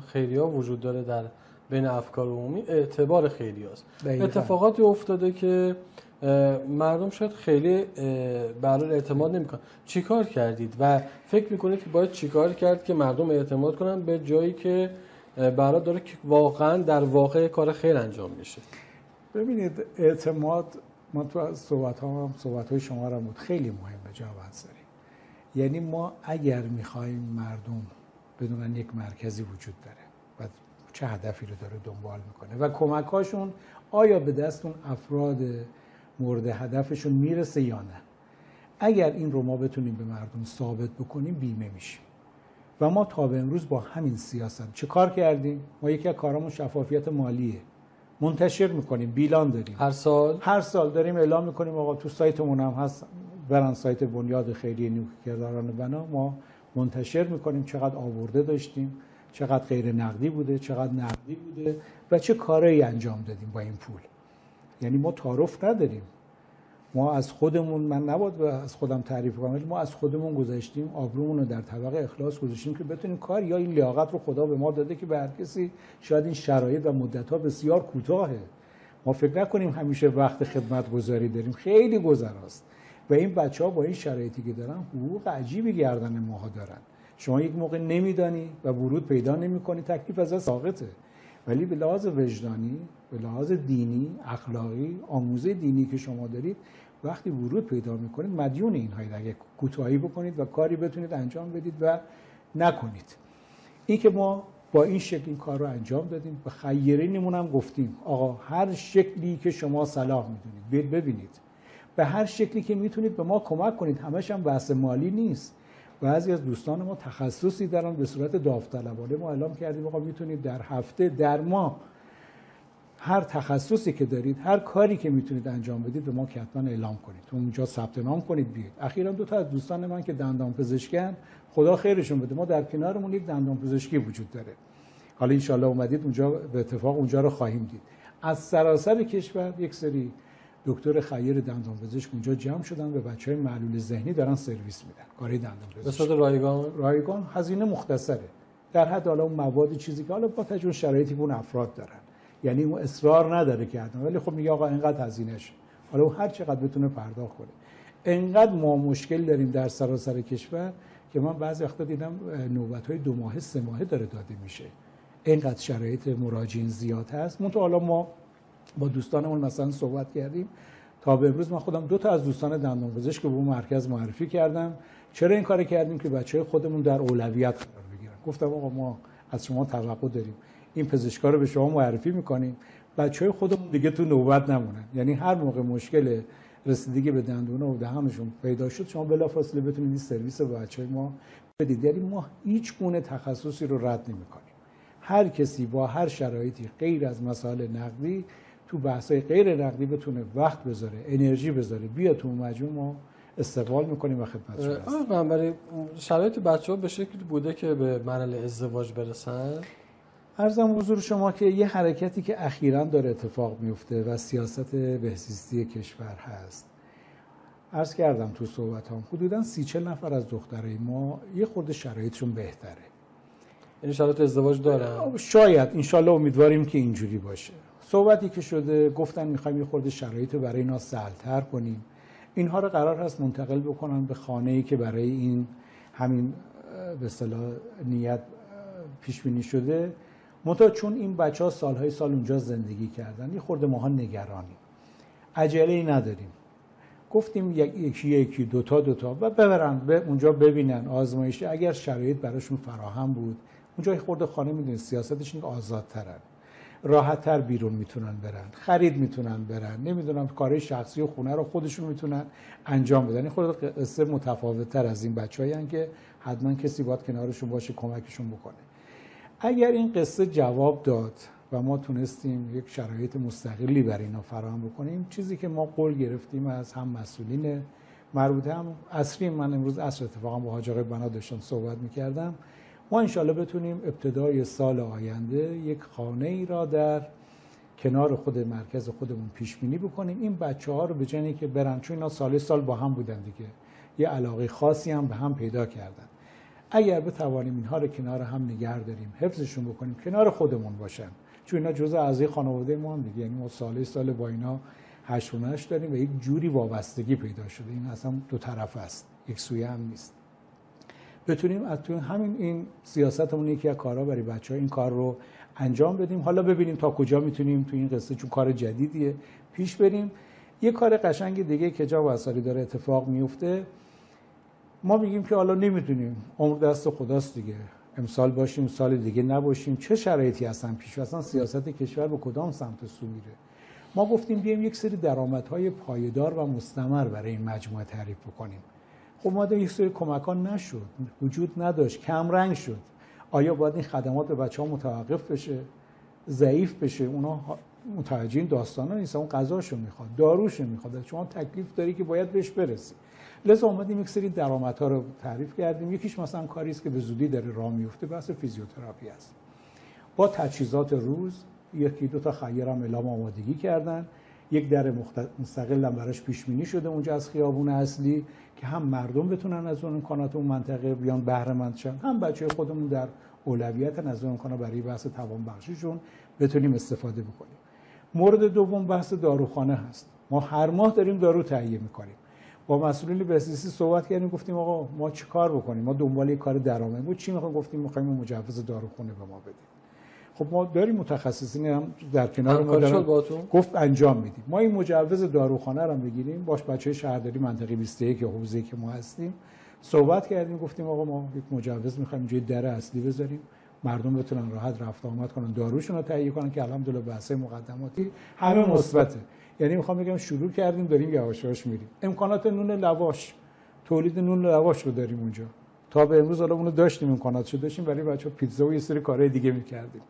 خیریه وجود داره در بین افکار عمومی، اعتبار خیریاست. اتفاقاتی افتاده که مردم شاید خیلی برای اعتماد نمیکنن. چیکار کردید و فکر میکنید که باید چیکار کرد که مردم اعتماد کنن به جایی که برای داره که واقعا در واقع کار خیر انجام میشه؟ ببینید اعتماد، ما تو از صحبت‌های شما را بود خیلی مهمه جناب انصاری. یعنی ما اگر می‌خوایم مردم بدونن یک مرکزی وجود داره و چه هدفی رو داره دنبال میکنه و کمک‌هاشون آیا به دست اون افراد مورد هدفشون میرسه یا نه، اگر این رو ما بتونیم به مردم ثابت بکنیم بیمه میشیم. و ما تا به امروز با همین سیاست چه کار کردیم؟ ما یکی از کارامون شفافیت مالیه، منتشر میکنیم، بیلان داریم، هر سال داریم اعلام میکنیم. آقا تو سایتمون هم هست، برن سایت بنیاد خیریه نیکوکرداران بنا، ما منتشر میکنیم چقدر آورده داشتیم، چقدر غیر نقدی بوده، چقدر نقدی بوده و چه کارایی انجام دادیم با این پول. یعنی ما تعارف نداریم، ما از خودمون، من نباید از خودم تعریف کنم، ما از خودمون گذاشتیم، آبرومون رو در طبق اخلاص گذاشتیم که بتونیم کار، یا این لیاقت رو خدا به ما داده که به هر کسی شاید این شرایط و مدت‌ها بسیار کوتاهه. ما فکر نکنیم همیشه وقت خدمت گذاری داریم، خیلی گذراست و این بچه‌ها با این شرایطی که دارن حقوق عجیبی گردن ماها دارن. شما یک موقع نمیدانی و ورود پیدا نمی‌کنی، تکلیف از ساقطه. ولی به لحاظ وجدانی، به لحاظ دینی، اخلاقی، آموزه دینی که شما دارید، وقتی ورود پیدا میکنید مدیون اینهایید. اگه کوتاهی بکنید و کاری بتونید انجام بدید و نکنید. این که ما با این شکل این کار رو انجام دادیم، به خیرینمون هم گفتیم آقا هر شکلی که شما صلاح میدونید ببینید، به هر شکلی که میتونید به ما کمک کنید. همش هم بحث مالی نیست. بعضی از دوستان ما تخصصی دارن، به صورت داوطلبانه ما اعلام کردیم آقا میتونید در هفته، در ماه، هر تخصصی که دارید، هر کاری که میتونید انجام بدید به ما حتما اعلام کنید، تو اونجا ثبت نام کنید بیاید. اخیراً 2 تا از دوستان من که دندان پزشکن، خدا خیرشون بده، ما در کنارمون یک دندان پزشکی وجود داره. حالا ان شاءالله اومدید اونجا، به اتفاق اونجا رو خواهیم دید. از سراسر کشور یک سری دکتر خیر دندان پزشک اونجا جمع شدن و بچهای معلول ذهنی دارن سرویس میدن، کاری دندان پزشکی. به صورت رایگان هزینه مختصره، در حد حالا اون مواد چیزی که حالا با تجربه شرایطی که اون افراد دارن، یعنی اون اصرار نداره که حتما، ولی خب میگه آقا اینقدر هزینه‌شه، حالا اون هر چقدر بتونه پرداخت کنه. اینقدر ما مشکل داریم در سراسر کشور که من بعضی وقتا دیدم نوبت‌های 2 ماهه 3 ماهه داره داده میشه. اینقدر شرایط مراجعین زیاد هست. منتها حالا ما با دوستانمون مثلا صحبت کردیم، تا به امروز من خودم 2 تا از دوستان دندان پزشک به اون مرکز معرفی کردم. چرا این کارو کردیم؟ که بچهای خودمون در اولویت قرار بگیرن. گفتم آقا ما از شما توقع داریم، این پزشکا رو به شما معرفی میکنیم، بچهای خودمون دیگه تو نوبت نمونن. یعنی هر موقع مشکل رسیدگی به دندونه و دهانشون پیدا شد، شما بلافاصله بتونید این سرویس رو به بچهای ما بدید. یعنی ما هیچ گونه تخصصی رو رد نمی‌کنیم. هر کسی با هر شرایطی غیر از مسائل نقدی تو بحث‌های غیر نقدی بتونه وقت بذاره، انرژی بذاره، بیا تو مجموعه ما استقبال می‌کنیم و خدمتشون هستیم. برای شرایط بچه‌ها به شکلی بوده که به مرحله ازدواج برسن. عرضم حضور شما که یه حرکتی که اخیراً داره اتفاق میفته و سیاست بهزیستی کشور هست. عرض کردم تو صحبتام حدوداً 30-40 نفر از دخترای ما یه خورده شرایطشون بهتره. این شرایط ازدواج دارن؟ شاید انشالله امیدواریم که اینجوری باشه. صحبتی که شده گفتن میخوایم یه خورده شرایط رو برای اینا سهل‌تر کنیم. اینها رو قرار هست منتقل بکنن به خانه‌ای که برای این همین به اصطلاح نیت پیش بینی شده. منتها چون این بچه‌ها سالهای سال اونجا زندگی کردن یه خورده ماها نگرانیم. عجله‌ای نداریم. گفتیم یکی دوتا و ببرن به اونجا ببینن آزمایشی اگر شرایط براشون فراهم بود اونجا یه خورده خانه میدونید سیاستش اینه آزادترن، راحت‌تر بیرون میتونن برن، خرید میتونن برن، نمیدونم کارهای شخصی و خونه رو خودشون میتونن انجام بدن. این خورده قصه متفاوت‌تر از این بچه‌هایی که حتما کسی باید کنارشون باشه کمکشون بکنه. اگر این قصه جواب داد و ما تونستیم یک شرایط مستقلی برای اینا فراهم بکنیم، چیزی که ما قول گرفتیم از هم مسئولین مربوطه هم عصری، من امروز عصر اتفاقا با حاج آقای بنا داشتم صحبت می‌کردم، ما انشالله بتونیم ابتدای سال آینده یک خانه ای را در کنار خود مرکز خودمون پیش بینی بکنیم. این بچه‌ها رو به جای اینکه برن، چون اینا سال با هم بودن دیگه، یه علاقه خاصی هم به هم پیدا کردن، اگر بتوانیم اینها رو کنار هم نگه داریم، حفظشون بکنیم، کنار خودمون باشن، چون اینا جزء اعضای خانواده ما هم دیگه، یعنی ما سال با اینا هشت و نشت داریم و یک جوری وابستگی پیدا شده. این اصلا دو طرف است، یک سویه هم نیست. بتونیم از تو همین این سیاستمون یکی از کارها برای بچه‌ها این کار رو انجام بدیم. حالا ببینیم تا کجا میتونیم تو این قصه، چون کار جدیدیه، پیش بریم. یه کار قشنگ دیگه که جا و اثری داره اتفاق میفته، ما میگیم که حالا نمیدونیم، عمر دست خداست دیگه، امسال باشیم سال دیگه نباشیم، چه شرایطی هستن پیش، اصلا سیاست کشور به کدام سمت سو میره. ما گفتیم بیایم یک سری درآمدهای پایدار و مستمر برای این مجموعه تعریف بکنیم. خب ما یک سری کمکان نشد، وجود نداشت، کم رنگ شد. آیا باید این خدمات به بچه‌ها متوقف بشه، ضعیف بشه؟ اونا متوجه این داستانا نیستن، اون غذاشو میخواد، داروشو میخواد، شما تکلیف داری که باید بهش برسی. لذا اومدیم یک سری درآمدها رو تعریف کردیم. یکیش مثلا کاری است که به زودی داره راه میفته، بحث فیزیوتراپی است. با تجهیزات روز یکی دو تا خیر هم اعلام آمادگی کردن، یک در مستقل هم براش پیش بینی شده اونجا از خیابون اصلی که هم مردم بتونن از اون امکانات اون منطقه بیان بهره مند شن، هم بچه‌های خودمون در اولویت از اون امکانات برای بحث توانبخشیشون بتونیم استفاده بکنیم. مورد دوم بحث داروخانه هست. ما هر ماه داریم دارو تهیه می‌کنیم. با مسئولین بهزیستی صحبت کردیم، گفتیم آقا ما چی کار بکنیم؟ ما دنبال یک کار درآمدی بود، چی می‌خوایم؟ گفتیم می‌خوایم مجوز داروخانه به ما بدید. خب ما داریم متخصصین هم در کنار ما دارن، گفت انجام میدیم. ما این مجوز داروخانه رو بگیریم، باش بچه‌های شهرداری منطقه 21 یا حوزه‌ای که ما هستیم صحبت کردیم، گفتیم آقا ما یک مجوز می‌خوایم اینجا در اصلی بذاریم، مردم بتونن راحت رفت آمد کنن، داروشون رو تهیه کنن که الحمدلله بحث مقدماتی همه مثبته. یعنی میخوام بگم شروع کردیم، داریم یواش یواش میریم. امکانات نون لواش، تولید نون لواش رو داریم اونجا. تا به امروز حالا اونو داشتیم، امکاناتشو داشتیم، برای بچه‌ها پیتزا و یه سری کارهای دیگه می‌کردیم.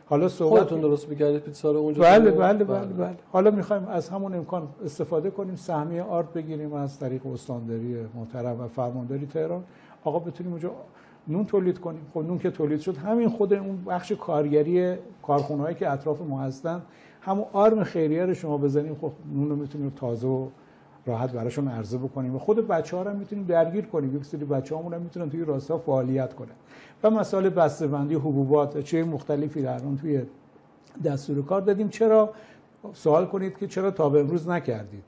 حالا خودتون درست می‌کردید پیتزا رو اونجا؟ بله. حالا می‌خوایم از همون امکان استفاده کنیم، سهمیه آرد بگیریم از طریق استانداری محترم و فرمانداری تهران، آقا بتونیم اونجا نون تولید کنیم. خب نون که تولید شد، همین خود اون بخش کارگری کارخونه‌هایی که اطراف ما هستن، همون آرم خیریه رو شما بزنیم، خب نون رو میتونیم تازه و راحت براشون عرضه بکنیم و خود بچه‌ها رو میتونیم درگیر کنیم. یک سری بچه‌هامون هم میتونن توی راستا فعالیت کنن. و مسائل بسته‌بندی حبوبات چه مختلفی در اون توی دستور کار دادیم. چرا سوال کنید که چرا تا به امروز نکردید؟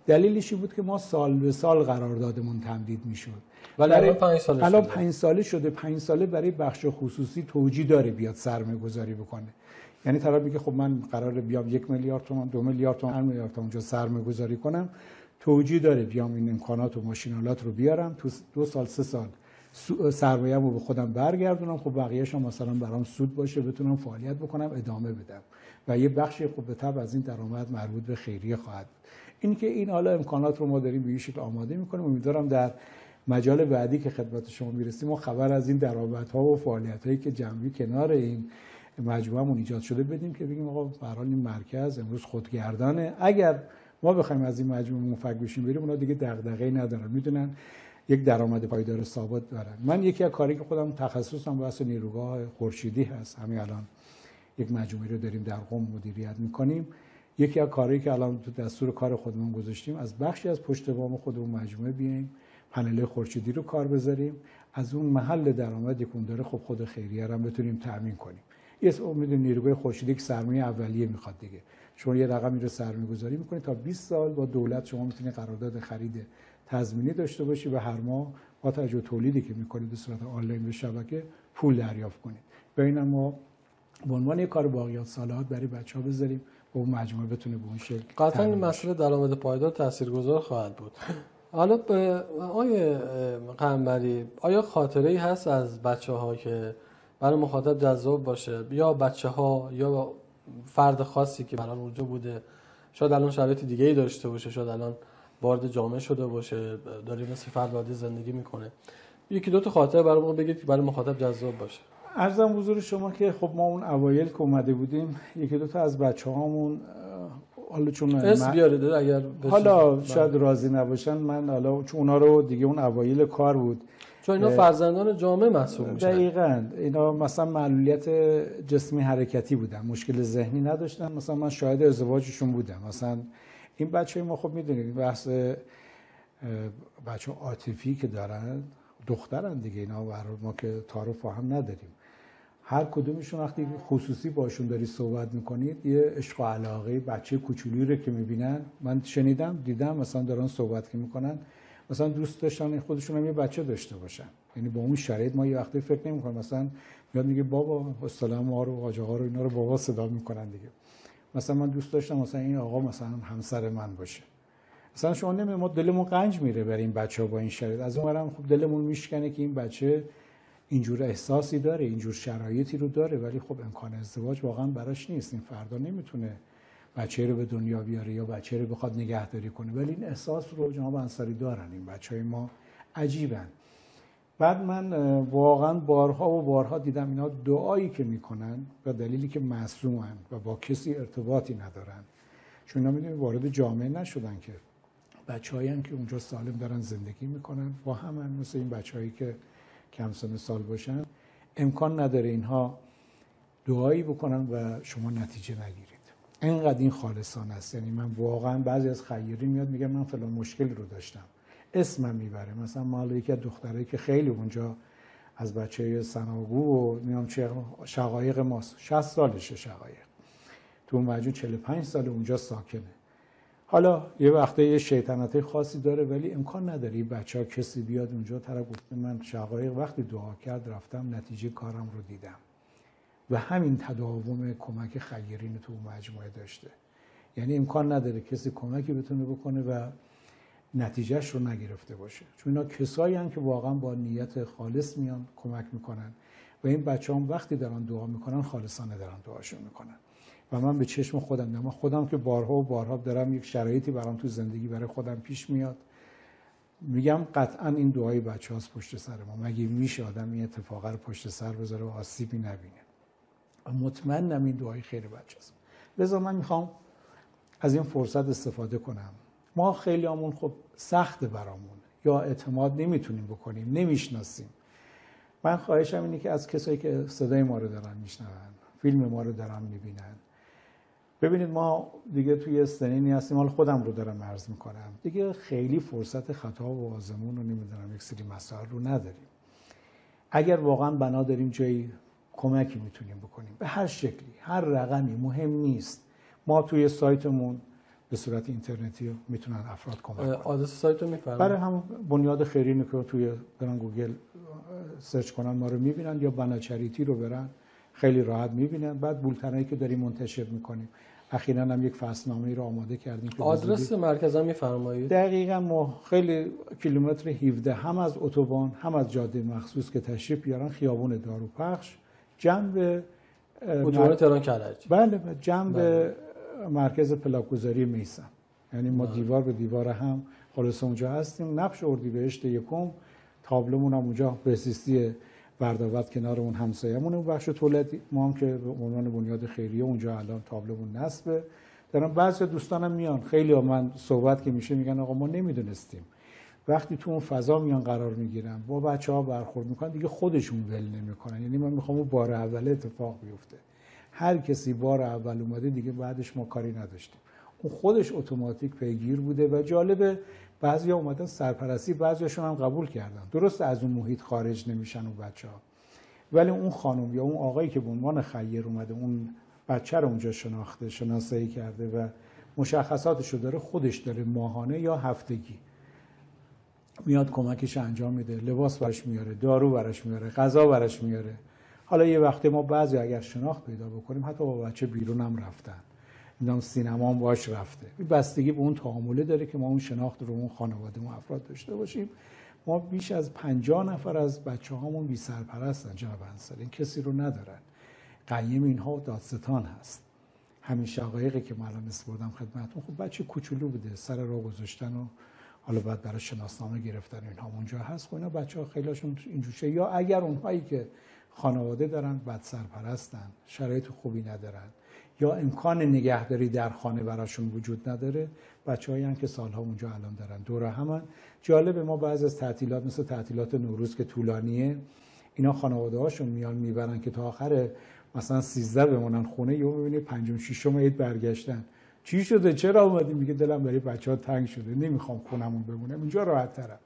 دلیلش بود که ما سال به سال قراردادمون تمدید میشد. ولی الان 5 ساله شده. 5 ساله برای بخش خصوصی توجیه داره بیاد سرمایه‌گذاری بکنه. یعنی طرف میگه خب من قراره بیام 1 میلیارد تومان، 2 میلیارد تومان، 1 میلیارد تومان اونجا سرمایه‌گذاری کنم، توجیه داره بیام این امکانات و ماشینالات رو بیارم، تو 2 سال 3 سال سرمایه‌مو به خودم برگردونم، خب بقیه‌اش هم مثلا برام سود باشه، بتونم فعالیت بکنم، ادامه بدم و یه بخشی خب به تبع از این درآمد مربوط به خیریه خواهد. این که این حالا امکانات رو ما داریم به این شکل آماده می‌کنیم، امیدوارم در مجال بعدی که خدمت شما میرسیم ما خبر از این درآمدها و فعالیت‌هایی که جنبی کنار این مجموعه‌مون ایجاد شده بدیم که بگیم آقا به هر حال این مرکز امروز خودگردانه. اگر ما بخوایم از این مجموعه منفک بشیم بریم، اونا دیگه دغدغه‌ای ندارن، میدونن یک درآمد پایدار ثابت دارن. من یکی از کاری که خودم تخصصم بحث نیروگاه خورشیدی هست، همین الان یک مجموعه رو داریم در قم مدیریت می‌کنیم. یکی از کارهایی که الان تو دستور کار خودمون گذاشتیم از بخشی از پشت بام خودمون مجموعه بیایم پنل خورشیدی رو کار بذاریم، از اون محل درآمدی که اون داره خب خود خیریه رو هم بتونیم تامین کنیم. یه میدونید نیروگاه خورشیدی که سرمایه اولیه میخواد دیگه، شما یه رقمی رو سرمایه گذاری میکنید تا 20 سال با دولت شما میتونید قرارداد خرید تضمینی داشته باشی و هر ماه با توجه به تولیدی که میکنید به صورت آنلاین به شبکه پول دریافت کنید. ببینم ما به عنوان یک کار باقیات صالحات برای بچه‌ها بذاریم و اون مجموعه بتونه به اون شکل قطعا این مسئله درآمد پایدار تاثیرگذار خواهد بود. حالا به آقای قنبری، آیا خاطره‌ای هست از بچه‌ها که برای مخاطب جذاب باشه، یا بچه‌ها یا فرد خاصی که برای اونجا بوده، شاید الان شرایط دیگه‌ای داشته باشه، شاید الان وارد جامعه شده باشه، داره مثل فرد عادی زندگی میکنه، یکی دو تا خاطره برامون بگید که برای مخاطب جذاب باشه. عرضم حضور شما که خب ما اون اوایل که اومده بودیم یکی دو تا از بچه‌هامون حالا چون اسم بیارید اگر حالا شاید راضی نباشن، من حالا چون اونا رو دیگه اون اوایل کار بود، چون اینا فرزندان جامعه محسوب میشن. دقیقاً اینا مثلا معلولیت جسمی حرکتی بودن، مشکل ذهنی نداشتن، مثلا من شاهد ازدواجشون بودم. مثلا این بچه‌های ما خب میدونید بحث بچه عاطفی که دارن دخترن دیگه، اینا برای ما که تعارف هم نداریم، هر کدومشون وقتی خصوصی باشون داری صحبت میکنید یه عشق و علاقه بچه کوچولی رو که میبینن، من شنیدم دیدم مثلا دارن صحبت که میکنن مثلا دوست داشتن خودشون هم یه بچه داشته باشن. یعنی با اون شرایط ما یه وقتی فکر نمی‌کنیم، مثلا میاد میگه بابا اصلا ما رو آقا رو اینا رو بابا صدا میکنن دیگه. مثلا من دوست داشتم مثلا این آقا مثلا همسر من باشه. مثلا شما نمی‌دونید ما دلمون قنج میره برای این بچه‌ها با این شرایط، از اونورم خب دلمون میشکنه که این بچه اینجور احساسی داره، اینجور شرایطی رو داره، ولی خب امکان ازدواج واقعا براش نیست. این فردا نمیتونه بچه رو به دنیا بیاره یا بچه رو بخواد نگهداری کنه، ولی این احساس رو جناب انصاری دارن. این بچهای ما عجیبن. بعد من واقعا بارها و بارها دیدم اینا دعایی که میکنن و دلیلی که معصومن و با کسی ارتباطی ندارن، چون اینا میدونید وارد جامعه نشدن، که بچه‌هایی هم که اونجا سالم دارن زندگی میکنن با همن، مثل این بچه‌هایی که کم سن سال باشن، امکان نداره اینها دعایی بکنن و شما نتیجه نگیرید. اینقدر این خالصانه است. یعنی من واقعا بعضی از خیری میاد میگه من فلان مشکل رو داشتم، اسمم میبره. مثلا ما یکی از دخترایی که خیلی اونجا از بچه سناگو و میام چه شقایق ماست، 60 سالشه شقایق، تو مجموع 45 سال اونجا ساکنه. حالا یه وقته یه شیطنت خاصی داره، ولی امکان نداره بچه‌ها کسی بیاد اونجا طرف گفته من شقایق وقتی دعا کرد رفتم نتیجه کارم رو دیدم. و همین تداوم کمک خیرین تو مجموعه داشته. یعنی امکان نداره کسی کمکی بتونه بکنه و نتیجهش رو نگرفته باشه، چون اینا کسایی هستن که واقعا با نیت خالص میان کمک میکنن و این بچه‌ها وقتی دارن دعا میکنن خالصانه دارن دعاشون میکنن. و من به چشم خودم دیدم، من خودم که بارها و بارها دارم یک شرایطی برام تو زندگی برای خودم پیش میاد، میگم قطعا این دعای بچه‌هاست پشت سر ما. مگه میشه آدم این اتفاقا رو پشت سر بذاره و آسیبی نبینه؟ و مطمئنم این دعای خیر بچه‌ست. لذا من میخوام از این فرصت استفاده کنم. ما خیلی همون خب سخت برامون، یا اعتماد نمیتونیم بکنیم، نمیشناسیم. من خواهشم اینه که از کسایی که صدای ما رو دارن میشنون، فیلم ما رو دارن میبینن، ببینید ما دیگه توی سنینی هستیم، حالا خودم رو دارم عرض میکنم، دیگه خیلی فرصت خطا و آزمون رو نمیدونم یک سری مسائل رو نداریم. اگر واقعا بنا داریم جایی کمکی میتونیم بکنیم به هر شکلی، هر رقمی، مهم نیست. ما توی سایتمون به صورت اینترنتی میتونن افراد کمک کنن. آدرس سایت رو میفرمایید؟ برای هم بنیاد خیرینی که توی برن گوگل سرچ کنن ما رو میبینن، یا بنا چریتی رو برن خیلی راحت میبینن. بعد بولتنایی که داریم منتشر میکنیم، اخیراً هم یک فصلنامه‌ای رو آماده کردیم که آدرس مرکز هم میفرمایید؟ دقیقاً ما خیلی کیلومتر 17 هم از اتوبان هم از جاده مخصوص که تشریف بیارن، خیابون داروپخش جنب اتوبان تهران کرج. بله، جنب مرکز پلاک‌گذاری میثم. یعنی ما دیوار به دیوار هم خلاص اونجا هستیم. نقش اردیبهشت یکم تابلومون هم اونجا بهزیستی بردابد کنار اون همسایه‌مون، اون بخش تولیدی ما هم که به عنوان بنیاد خیریه اونجا الان تابلومون نصبه. دارم بعضی دوستانم میان، خیلی ها من صحبت که میشه میگن آقا ما نمیدونستیم. وقتی تو اون فضا میان قرار میگیرن با بچه‌ها برخورد میکنن دیگه خودشون ول نمیکنن. یعنی من میخوام اون بار اول اتفاق بیفته. هر کسی بار اول اومده دیگه بعدش ما کاری نداشتیم. اون خودش اتوماتیک پیگیر بوده و جالبه بعضیا اومدن سرپرستی، بعضیاشون هم قبول کردن. درست از اون محیط خارج نمیشن اون بچه‌ها. ولی اون خانم یا اون آقایی که به عنوان خیر اومده اون بچه رو اونجا شناسایی کرده و مشخصاتش رو داره، خودش داره ماهانه یا هفتگی میاد کمکش انجام میده، لباس برش میاره، دارو برش میاره، غذا برش میاره. حالا یه وقتی ما بعضی اگر شناخت پیدا بکنیم حتی با بچه بیرون هم رفتن، اینا سینما هم باش رفته. این بستگی به اون تعامله داره که ما اون شناخت رو اون خانواده اون افراد داشته باشیم. ما بیش از 50 نفر از بچه‌هامون بی سرپرستن جناب انصاری، این کسی رو ندارن. قیم اینها دادستان هست. همین شقایقی که من الان اسپردم خدمتتون، خب بچه کوچولو بوده، سر راه گذاشتن و حالا بعد برای شناسنامه گرفتن و اینها اونجا هست. خب اینا بچه‌ها خیلیشون اینجوشه، یا اگر اونهایی که خانواده دارن بد سرپرستن، شرایط خوبی ندارن یا امکان نگهداری در خانه براشون وجود نداره، بچه‌هایی هم که سالها اونجا الان دارن دور همن. جالب ما بعضی از تعطیلات مثل تعطیلات نوروز که طولانیه، اینا خانواده هاشون میان میبرن که تا آخر مثلا 13 بمونن خونه، یا میبینی 5 6 عید برگشتن. چی شده؟ چرا اومدی؟ میگه دلم برای بچه‌ها تنگ شده، نمیخوام خونمون بمونم، اینجا راحت ترم.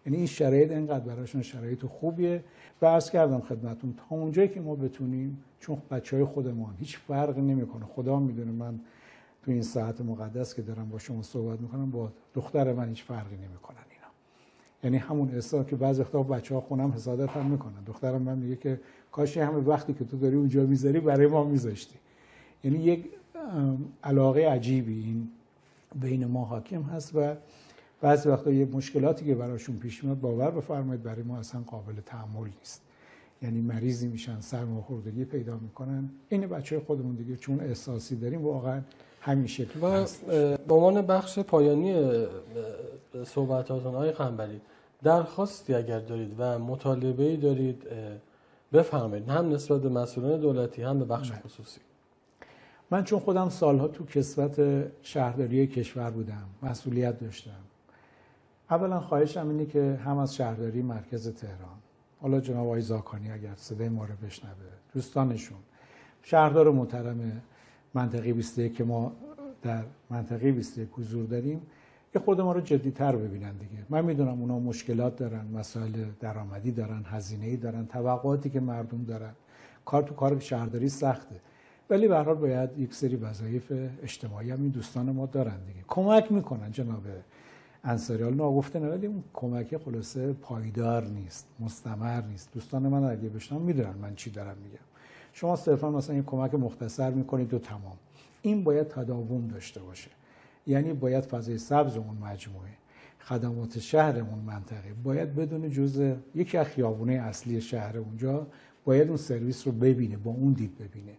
یعنی این شرایط اینقدر براشون شرایط خوبیه. و عرض کردم خدمتتون تا اونجایی که ما بتونیم، چون بچهای خودمان هیچ فرقی نمیکنه. خدا میدونه من تو این ساعت مقدس که دارم با شما صحبت میکنم با دختر من هیچ فرقی نمیکنن اینا. یعنی همون احساس که بعضی وقتا بچه‌ها خونم حسادت هم میکنن. دخترم من میگه که کاش همه وقتی که تو داری اونجا میذاری برای ما میذاشتی. یعنی یک علاقه عجیبی این بین ما حاکم هست و بعضی وقتا یه مشکلاتی که براشون پیش میاد باور بفرمایید برای ما اصلا قابل تحمل نیست. یعنی مریضی میشن، سرماخوردگی پیدا میکنن. این بچه خودمون دیگه چون احساسی داریم واقعا همین شکل هست. به عنوان بخش پایانی صحبتاتون آقای قنبری، درخواستی اگر دارید و مطالبه‌ای دارید بفرمایید، هم نسبت به مسئولان دولتی هم به بخش خصوصی. من چون خودم سالها تو کسوت شهرداری کشور بودم، مسئولیت داشتم. اولا خواهشم اینه که هم از شهرداری مرکز تهران، حالا جناب آقای زاکانی اگر صدای ما رو بشنوه، دوستانشون، شهردار محترم منطقه 21 که ما در منطقه 21 حضور داریم، یه خود ما رو جدی‌تر ببینن دیگه. من میدونم اونا مشکلات دارن، مسائل درآمدی دارن، هزینه‌ای دارن، توقعاتی که مردم دارن. کار شهرداری سخته. ولی به هر حال باید یک سری وظایف اجتماعی هم این دوستان ما دارن دیگه. کمک میکنن جناب انصاری، حالا ناگفته نه، ولی اون کمک خلاصه پایدار نیست، مستمر نیست. دوستان من اگه بشنن میدونن من چی دارم میگم. شما صرفا مثلا این کمک مختصر میکنید و تمام. این باید تداوم داشته باشه. یعنی باید فضای سبز اون مجموعه، خدمات شهر اون منطقه باید بدون جزء یکی از خیابونه اصلی شهر اونجا باید اون سرویس رو ببینه، با اون دید ببینه.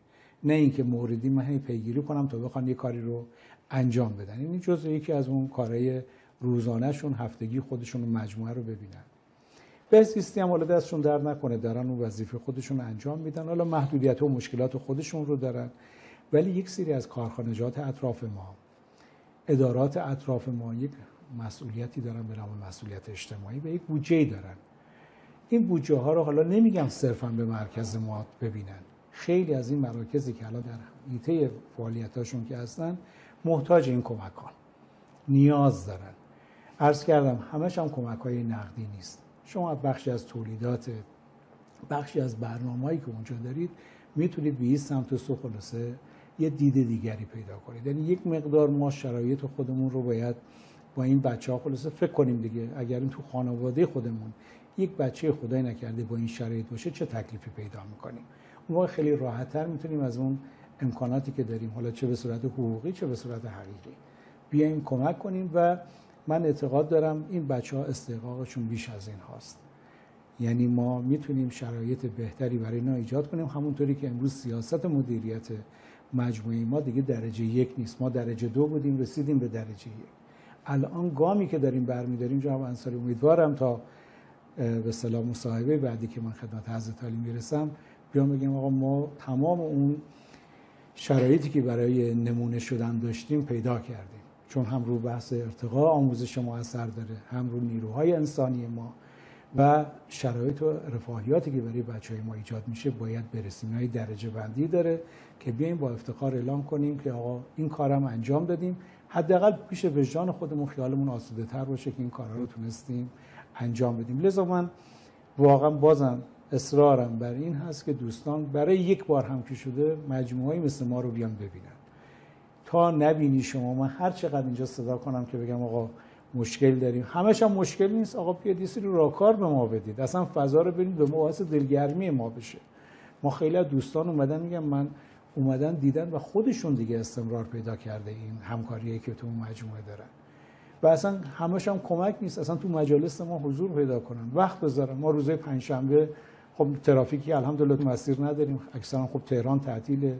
نه اینکه موردی من هی پیگیری کنم تا بخوان یه کاری رو انجام بدن. این جزء یکی از اون کارهای روزانه‌شون، هفتگی خودشون رو مجموعه رو ببینن. بهزیستی هم حالا دستشون درد نکنه، دارن اون وظیفه خودشون انجام میدن. حالا محدودیت و مشکلات خودشون رو دارن، ولی یک سری از کارخانجات اطراف ما، ادارات اطراف ما یک مسئولیتی دارن به نام مسئولیت اجتماعی و یک بودجه‌ای دارن. این بودجه ها رو حالا نمیگم صرفا به مرکز ما ببینن. خیلی از این مراکزی که الان در حیطه فعالیتاشون که هستن محتاج این کمکان، نیاز دارن. عرض کردم همش هم کمک‌های نقدی نیست. شما بخشی از تولیدات، بخشی از برنامه‌ای که اونجا دارید میتونید به این سمت و سو خلاصه یه دید دیگری پیدا کنید. یعنی یک مقدار ما شرایط خودمون رو باید با این بچه‌ها خلاصه فکر کنیم دیگه. اگر این تو خانواده خودمون یک بچه خدای نکرده با این شرایط باشه چه تکلیفی پیدا می‌کنیم. اون موقع خیلی راحت‌تر میتونیم از اون امکاناتی که داریم، حالا چه به صورت حقوقی چه به صورت حقیقی، بیایم کمک کنیم. و من اعتقاد دارم این بچه‌ها استحقاقشون بیش از این هاست. یعنی ما میتونیم شرایط بهتری برای اینا ایجاد کنیم، همونطوری که امروز سیاست مدیریت مجموعه ما دیگه درجه 1 نیست. ما درجه 2 بودیم، رسیدیم به درجه 1. الان گامی که داریم برمی‌داریم جناب انصاری، امیدوارم تا به اصطلاح مصاحبه بعدی که من خدمت حضرت علی میرسم بیام بگم آقا ما تمام اون شرایطی که برای نمونه شدن داشتیم پیدا کردیم، چون هم رو بحث ارتقاء آموزش ما اثر داره، هم رو نیروهای انسانی ما و شرایط و رفاهیاتی که برای بچهای ما ایجاد میشه باید برسیم. اینای درجه بندی داره که بیایم با افتخار اعلام کنیم که آقا این کارم انجام دادیم، حداقل پیش وجدان خودمون خیالمون آسوده تر باشه که این کارا رو تونستیم انجام بدیم. لذا من واقعا بازم اصرارم بر این هست که دوستان برای یک بار هم که شده مجموعه‌ای مثل ما رو بیان ببینن. تا نبینی شما من هر چقدر اینجا صدا کنم که بگم آقا مشکل داریم، همش هم مشکل نیست، آقا بیاید یه سری راهکار به ما بدید، اصلا فضا رو برید به ما باعث دلگرمی ما بشه. ما خیلی از دوستان اومدن میگم من اومدن دیدن و خودشون دیگه استمرار پیدا کرده این همکاریایی که تو مجموعه دارن و اصلا همش هم کمک نیست، اصلا تو مجالس ما حضور پیدا کنن، وقت بذارن. ما روزهای پنجشنبه خب ترافیکی الحمدلله مسیر نداریم، اکثرا خب تهران تعطیله،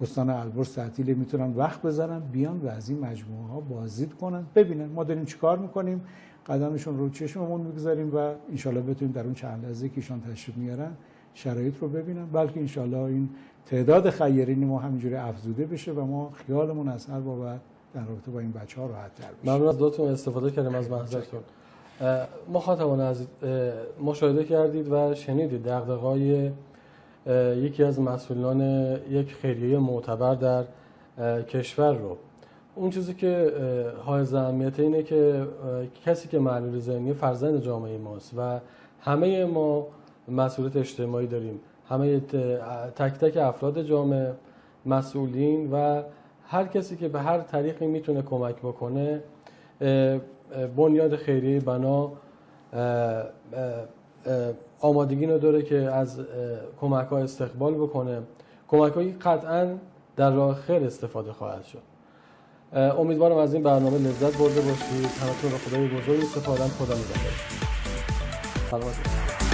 استان البرز تعطیله، میتونن وقت بذارن بیان و از این مجموعه ها بازدید کنن، ببینن ما داریم چیکار میکنیم، قدمشون رو چشممون میگذاریم و انشالله بتونیم در اون چند لحظه که ایشان تشریف میارن شرایط رو ببینن، بلکه انشالله این تعداد خیرین ما همینجوری افزوده بشه و ما خیالمون از هر بابت در رابطه با این بچه‌ها راحت تر بشه. ممنون از دوتون استفاده کردیم از محضرتون. مخاطبان عزیز مشاهده کردید و شنیدید دغدغه‌های یکی از مسئولان یک خیریه معتبر در کشور رو. اون چیزی که حائز اهمیت اینه که کسی که معلول ذهنی فرزند جامعه ماست و همه ما مسئولیت اجتماعی داریم، همه تک تک افراد جامعه، مسئولین و هر کسی که به هر طریقی میتونه کمک بکنه. بنیاد خیریه بنا آمادگی رو داره که از کمک ها استقبال بکنه، کمک هایی قطعا در راه خیر استفاده خواهد شد. امیدوارم از این برنامه لذت برده باشید. همتون رو خدای بزرگ سپارم. خدا نگهدار. سلامت باشید.